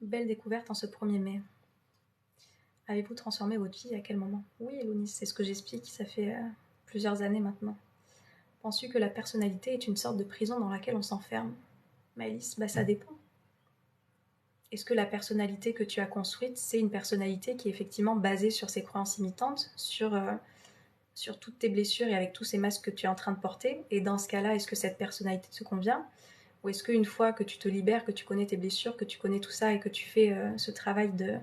Belle découverte en ce 1er mai. Avez-vous transformé votre vie à quel moment? Oui, Elonis, c'est ce que j'explique, ça fait plusieurs années maintenant. Penses-tu que la personnalité est une sorte de prison dans laquelle on s'enferme? Maëlys, bah ça dépend. Est-ce que la personnalité que tu as construite, c'est une personnalité qui est effectivement basée sur ses croyances imitantes, sur toutes tes blessures et avec tous ces masques que tu es en train de porter? Et dans ce cas-là, est-ce que cette personnalité te convient? Ou est-ce qu'une fois que tu te libères, que tu connais tes blessures, que tu connais tout ça et que tu fais ce travail de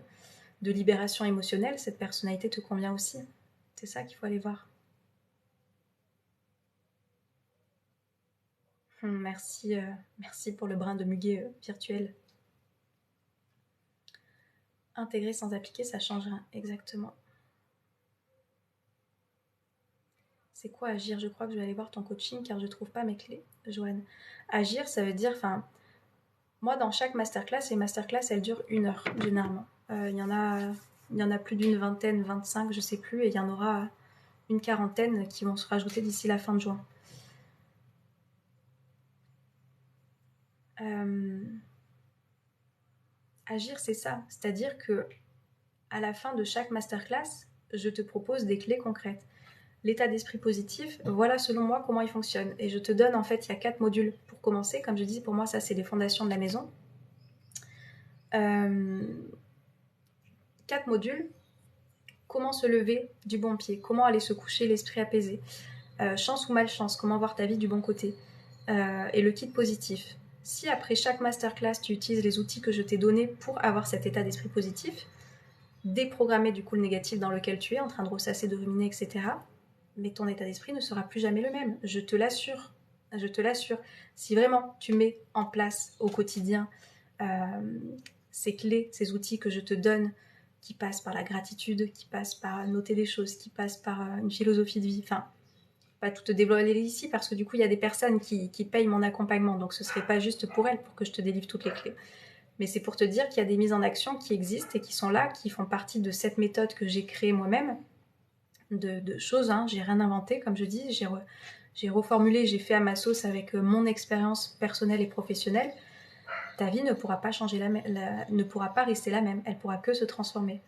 libération émotionnelle, cette personnalité te convient aussi? C'est ça qu'il faut aller voir. Merci, merci pour le brin de muguet virtuel. Intégrer sans appliquer, ça change rien. Exactement. C'est quoi agir? Je crois que je vais aller voir ton coaching car je trouve pas mes clés. Joanne. Agir, ça veut dire, moi dans chaque masterclass, les masterclass elles durent 1 heure généralement. Il y en a plus d'une vingtaine, 25, je sais plus, et il y en aura une quarantaine qui vont se rajouter d'ici la fin de juin. Agir, c'est ça. C'est-à-dire que à la fin de chaque masterclass, je te propose des clés concrètes. L'état d'esprit positif, voilà selon moi comment il fonctionne. Et je te donne, en fait, il y a 4 modules pour commencer. Comme je dis, pour moi, ça, c'est les fondations de la maison. 4 modules. Comment se lever du bon pied? Comment aller se coucher l'esprit apaisé? Chance ou malchance? Comment voir ta vie du bon côté? Et le kit positif. Si après chaque masterclass, tu utilises les outils que je t'ai donnés pour avoir cet état d'esprit positif, déprogrammer du coup le négatif dans lequel tu es, en train de ressasser, de ruminer, etc., mais ton état d'esprit ne sera plus jamais le même. Je te l'assure. Je te l'assure. Si vraiment tu mets en place au quotidien ces clés, ces outils que je te donne, qui passent par la gratitude, qui passent par noter des choses, qui passent par une philosophie de vie, enfin, pas tout te dévoiler ici, parce que du coup, il y a des personnes qui payent mon accompagnement, donc ce serait pas juste pour elles, pour que je te délivre toutes les clés. Mais c'est pour te dire qu'il y a des mises en action qui existent et qui sont là, qui font partie de cette méthode que j'ai créée moi-même, de choses, hein. J'ai rien inventé, comme je dis, j'ai reformulé, j'ai fait à ma sauce avec mon expérience personnelle et professionnelle. Ta vie ne pourra pas changer ne pourra pas rester la même, elle pourra que se transformer.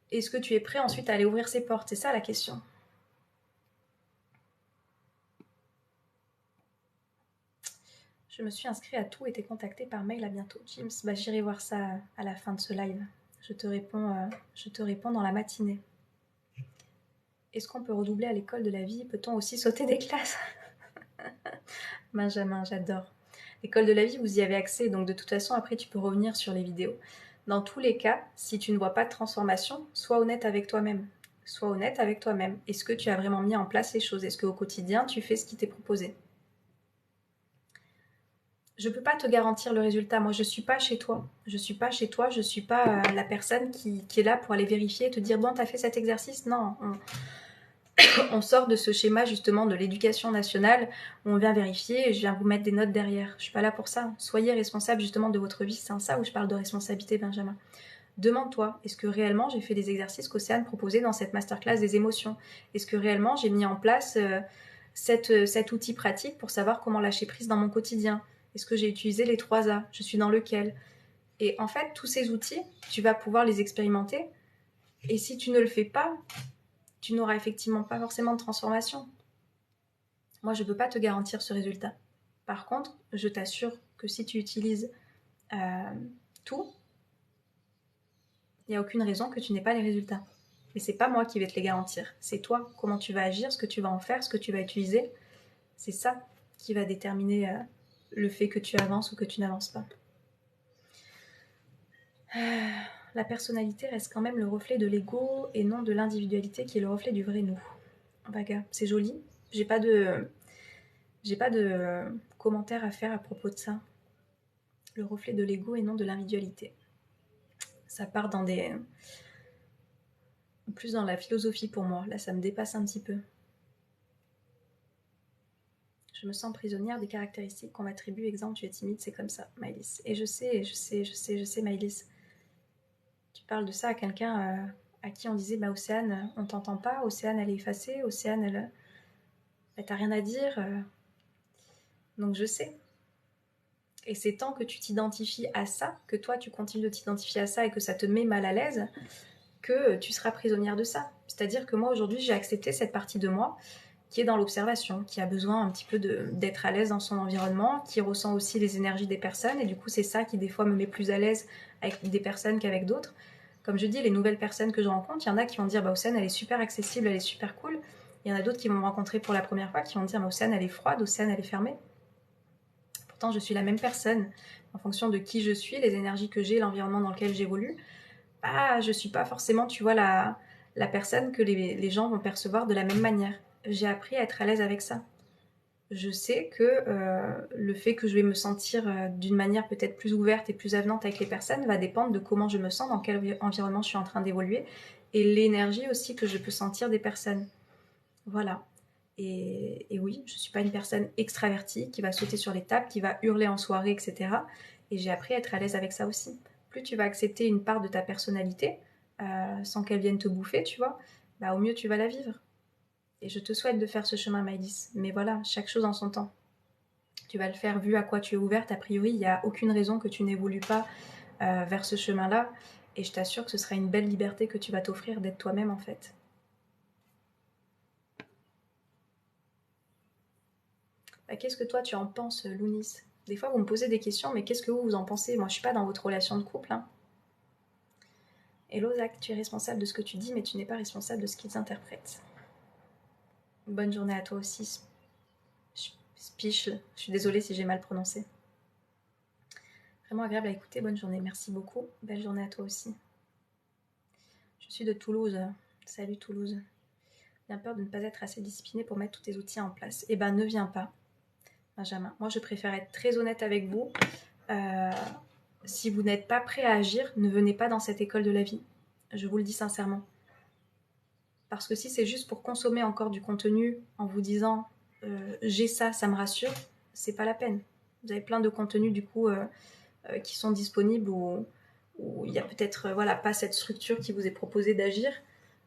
Est-ce que tu es prêt ensuite à aller ouvrir ses portes? C'est ça la question. Je me suis inscrite à tout et t'ai contacté par mail. À bientôt, James. Bah, j'irai voir ça à la fin de ce live. Je te réponds dans la matinée. Est-ce qu'on peut redoubler à l'école de la vie? Peut-on aussi sauter des classes? Benjamin, j'adore. L'école de la vie, vous y avez accès, donc de toute façon, après, tu peux revenir sur les vidéos. Dans tous les cas, si tu ne vois pas de transformation, sois honnête avec toi-même. Sois honnête avec toi-même. Est-ce que tu as vraiment mis en place les choses? Est-ce qu'au quotidien, tu fais ce qui t'est proposé? Je ne peux pas te garantir le résultat. Moi, je ne suis pas chez toi. Je ne suis pas chez toi. Je ne suis pas la personne qui est là pour aller vérifier et te dire « Bon, tu as fait cet exercice ?» Non, on sort de ce schéma justement de l'éducation nationale où on vient vérifier et je viens vous mettre des notes derrière. Je ne suis pas là pour ça. Soyez responsable justement de votre vie. C'est ça où je parle de responsabilité, Benjamin. Demande-toi, est-ce que réellement j'ai fait des exercices qu'Océane proposait dans cette masterclass des émotions? Est-ce que réellement j'ai mis en place cet outil pratique pour savoir comment lâcher prise dans mon quotidien? Est-ce que j'ai utilisé les 3 A? Je suis dans lequel? Et en fait, tous ces outils, tu vas pouvoir les expérimenter. Et si tu ne le fais pas, tu n'auras effectivement pas forcément de transformation. Moi, je ne peux pas te garantir ce résultat. Par contre, je t'assure que si tu utilises tout, il n'y a aucune raison que tu n'aies pas les résultats. Mais c'est pas moi qui vais te les garantir. C'est toi, comment tu vas agir, ce que tu vas en faire, ce que tu vas utiliser. C'est ça qui va déterminer le fait que tu avances ou que tu n'avances pas. La personnalité reste quand même le reflet de l'ego et non de l'individualité qui est le reflet du vrai nous. Vaga, c'est joli. J'ai pas de commentaires à faire à propos de ça. Le reflet de l'ego et non de l'individualité. Ça part plus dans la philosophie pour moi. Là, ça me dépasse un petit peu. Je me sens prisonnière des caractéristiques qu'on m'attribue. Exemple, tu es timide, c'est comme ça, Maëlys. Et je sais, Maëlys. Tu parles de ça à quelqu'un à qui on disait, bah Océane, on t'entend pas, Océane, elle est effacée, Océane, elle t'a rien à dire. Donc je sais. Et c'est tant que tu t'identifies à ça, que toi tu continues de t'identifier à ça et que ça te met mal à l'aise, que tu seras prisonnière de ça. C'est-à-dire que moi aujourd'hui j'ai accepté cette partie de moi qui est dans l'observation, qui a besoin un petit peu d'être à l'aise dans son environnement, qui ressent aussi les énergies des personnes, et du coup c'est ça qui des fois me met plus à l'aise avec des personnes qu'avec d'autres. Comme je dis, les nouvelles personnes que je rencontre, il y en a qui vont dire bah Océane elle est super accessible, elle est super cool. Il y en a d'autres qui vont me rencontrer pour la première fois qui vont dire bah Océane elle est froide, Océane elle est fermée. pourtant je suis la même personne. En fonction de qui je suis, les énergies que j'ai, l'environnement dans lequel j'évolue, bah, je suis pas forcément, tu vois, la personne que les gens vont percevoir de la même manière. J'ai appris à être à l'aise avec ça. Je sais que le fait que je vais me sentir d'une manière peut-être plus ouverte et plus avenante avec les personnes va dépendre de comment je me sens, dans quel environnement je suis en train d'évoluer, et l'énergie aussi que je peux sentir des personnes. Voilà. Et oui, je ne suis pas une personne extravertie qui va sauter sur les tables, qui va hurler en soirée, etc. Et j'ai appris à être à l'aise avec ça aussi. Plus tu vas accepter une part de ta personnalité, sans qu'elle vienne te bouffer, tu vois, bah, au mieux tu vas la vivre. Et je te souhaite de faire ce chemin, Maëlys. Mais voilà, chaque chose en son temps. Tu vas le faire vu à quoi tu es ouverte. A priori, il n'y a aucune raison que tu n'évolues pas vers ce chemin-là. Et je t'assure que ce sera une belle liberté que tu vas t'offrir d'être toi-même, en fait. Bah, qu'est-ce que toi, tu en penses, Lounis? Des fois, vous me posez des questions, mais qu'est-ce que vous en pensez? Moi, je suis pas dans votre relation de couple. Hein. Hello, Zach, tu es responsable de ce que tu dis, mais tu n'es pas responsable de ce qu'ils interprètent. Bonne journée à toi aussi, Spichle. Je suis désolée si j'ai mal prononcé. Vraiment agréable à écouter. Bonne journée. Merci beaucoup. Belle journée à toi aussi. Je suis de Toulouse. Salut Toulouse. Bien peur de ne pas être assez disciplinée pour mettre tous tes outils en place. Eh ben, ne viens pas, Benjamin. Moi, je préfère être très honnête avec vous. Si vous n'êtes pas prêt à agir, ne venez pas dans cette école de la vie. Je vous le dis sincèrement. Parce que si c'est juste pour consommer encore du contenu en vous disant j'ai ça, ça me rassure, c'est pas la peine. Vous avez plein de contenus du coup qui sont disponibles où il n'y a peut-être voilà, pas cette structure qui vous est proposée d'agir.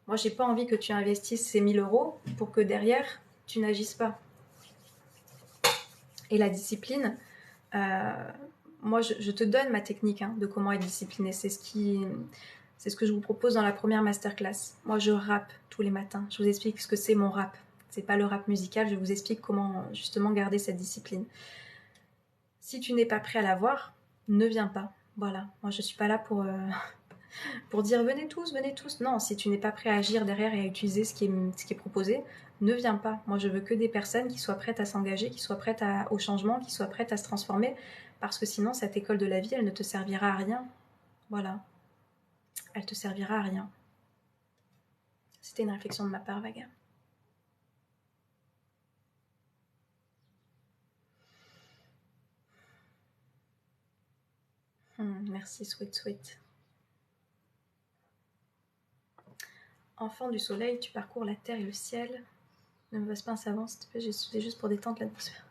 Moi, j'ai pas envie que tu investisses ces 1000 euros pour que derrière, tu n'agisses pas. Et la discipline, moi, je te donne ma technique hein, de comment être discipliné. C'est ce que je vous propose dans la première masterclass. Moi, je rappe tous les matins. Je vous explique ce que c'est mon rap. C'est pas le rap musical. Je vous explique comment justement garder cette discipline. Si tu n'es pas prêt à l'avoir, ne viens pas. Voilà. Moi, je suis pas là pour dire venez tous. Non, si tu n'es pas prêt à agir derrière et à utiliser ce qui est proposé, ne viens pas. Moi, je veux que des personnes qui soient prêtes à s'engager, qui soient prêtes au changement, qui soient prêtes à se transformer, parce que sinon, cette école de la vie, elle ne te servira à rien. Voilà. Elle te servira à rien. C'était une réflexion de ma part, Vaga. Merci, sweet. Enfant du soleil, tu parcours la terre et le ciel. Ne me passe pas un savant, s'il te plaît, c'est juste pour détendre l'atmosphère.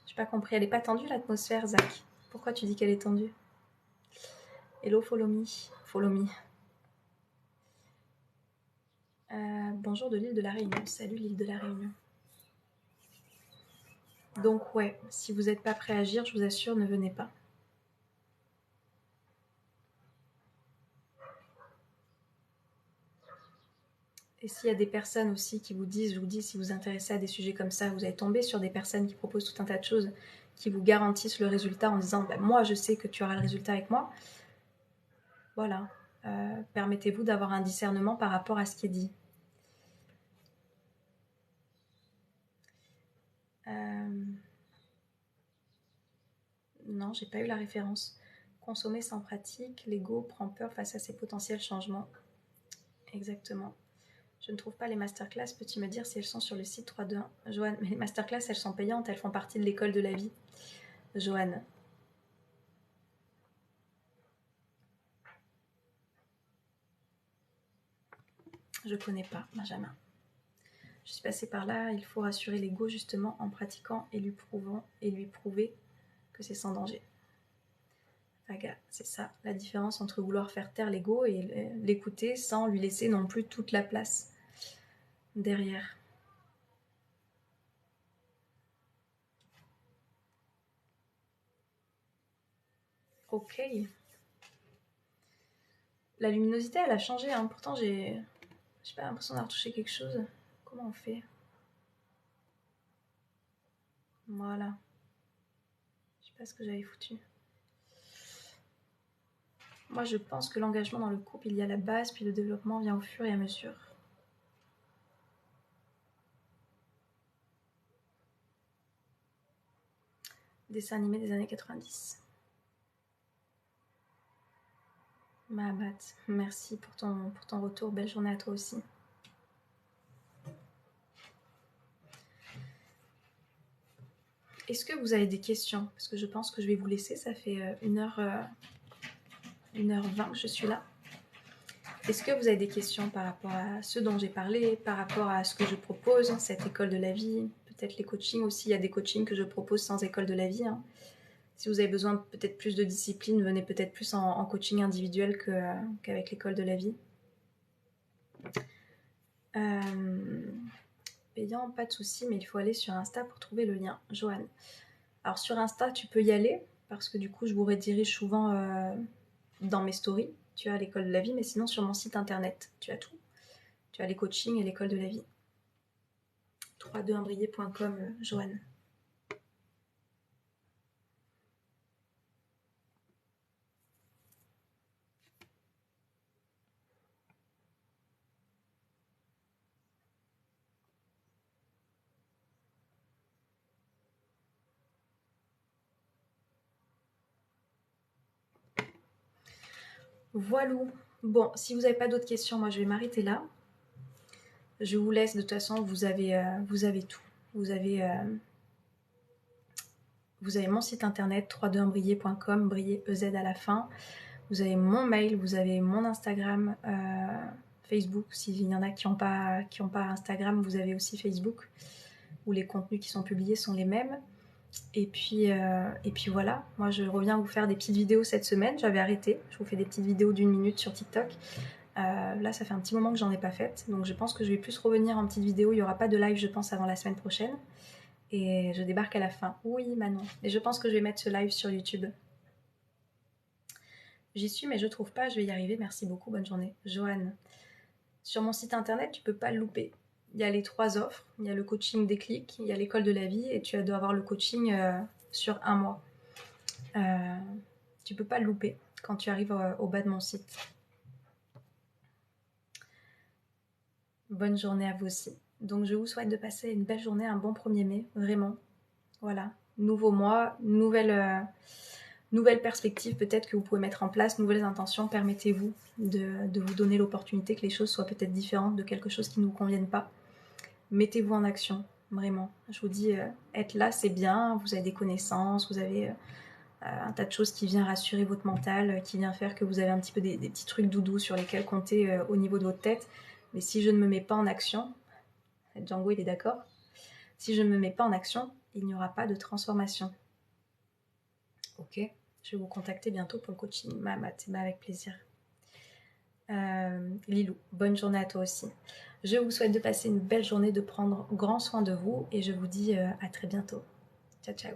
J'ai pas compris, elle est pas tendue l'atmosphère, Zach. Pourquoi tu dis qu'elle est tendue? Hello, follow me. Bonjour de l'île de la Réunion. Salut l'île de la Réunion. Donc ouais, si vous n'êtes pas prêt à agir, je vous assure, ne venez pas. Et s'il y a des personnes aussi qui vous disent, je vous dis, si vous vous intéressez à des sujets comme ça, vous allez tomber sur des personnes qui proposent tout un tas de choses, qui vous garantissent le résultat en disant, bah, moi je sais que tu auras le résultat avec moi. Voilà. Permettez-vous d'avoir un discernement par rapport à ce qui est dit. Non, j'ai pas eu la référence. Consommer sans pratique, l'ego prend peur face à ses potentiels changements. Exactement. Je ne trouve pas les masterclass. Peux-tu me dire si elles sont sur le site 321 Joanne, mais les masterclass, elles sont payantes. Elles font partie de l'école de la vie. Joanne. Je connais pas, Benjamin. Je suis passée par là. Il faut rassurer l'ego justement en pratiquant et lui prouver que c'est sans danger. Vaga, c'est ça, la différence entre vouloir faire taire l'ego et l'écouter sans lui laisser non plus toute la place derrière. Ok. La luminosité, elle a changé. Hein. Pourtant, j'ai pas l'impression d'avoir touché quelque chose. Comment on fait? Voilà. Je sais pas ce que j'avais foutu. Moi, je pense que l'engagement dans le couple, il y a la base, puis le développement vient au fur et à mesure. Dessin animé des années 90. Mahabat, merci pour ton retour. Belle journée à toi aussi. Est-ce que vous avez des questions? Parce que je pense que je vais vous laisser. Ça fait 1h20 que je suis là. Est-ce que vous avez des questions par rapport à ce dont j'ai parlé, par rapport à ce que je propose, cette école de la vie, peut-être les coachings aussi. Il y a des coachings que je propose sans école de la vie. Hein. Si vous avez besoin peut-être plus de discipline, venez peut-être plus en coaching individuel qu'avec l'école de la vie. Payant, pas de souci, mais il faut aller sur Insta pour trouver le lien. Joanne. Alors sur Insta, tu peux y aller, parce que du coup, je vous redirige souvent dans mes stories. Tu as l'école de la vie, mais sinon sur mon site internet, tu as tout. Tu as les coachings et l'école de la vie. 32imbrier.com, Joanne. Voilà. Bon, si vous n'avez pas d'autres questions, moi je vais m'arrêter là. Je vous laisse, de toute façon, vous avez tout. Vous avez mon site internet, 32imbrier.com, brier EZ à la fin. Vous avez mon mail, vous avez mon Instagram, Facebook. S'il y en a qui n'ont pas Instagram, vous avez aussi Facebook, où les contenus qui sont publiés sont les mêmes. Et puis voilà, moi je reviens vous faire des petites vidéos cette semaine. J'avais arrêté, je vous fais des petites vidéos d'1 minute sur TikTok. Là ça fait un petit moment que j'en ai pas fait, donc je pense que je vais plus revenir en petites vidéos. Il n'y aura pas de live je pense avant la semaine prochaine. Et je débarque à la fin. Oui Manon, et je pense que je vais mettre ce live sur YouTube. J'y suis mais je trouve pas, je vais y arriver, merci beaucoup, bonne journée. Joanne, sur mon site internet tu peux pas le louper. Il y a les 3 offres, il y a le coaching déclic, il y a l'école de la vie et tu dois avoir le coaching sur 1 mois. Tu peux pas le louper quand tu arrives au bas de mon site. Bonne journée à vous aussi. Donc je vous souhaite de passer une belle journée, un bon 1er mai, vraiment. Voilà, nouveau mois, nouvelle perspective peut-être que vous pouvez mettre en place, nouvelles intentions. Permettez-vous de vous donner l'opportunité que les choses soient peut-être différentes de quelque chose qui ne vous convienne pas. Mettez-vous en action, vraiment. Je vous dis, être là c'est bien, vous avez des connaissances, vous avez un tas de choses qui vient rassurer votre mental, qui vient faire que vous avez un petit peu des petits trucs doudous sur lesquels compter au niveau de votre tête. Mais si je ne me mets pas en action, Django il est d'accord, si je ne me mets pas en action, il n'y aura pas de transformation. Ok, je vais vous contacter bientôt pour le coaching. Mahamat, avec plaisir. Lilou, bonne journée à toi aussi. Je vous souhaite de passer une belle journée, de prendre grand soin de vous et je vous dis à très bientôt. Ciao, ciao.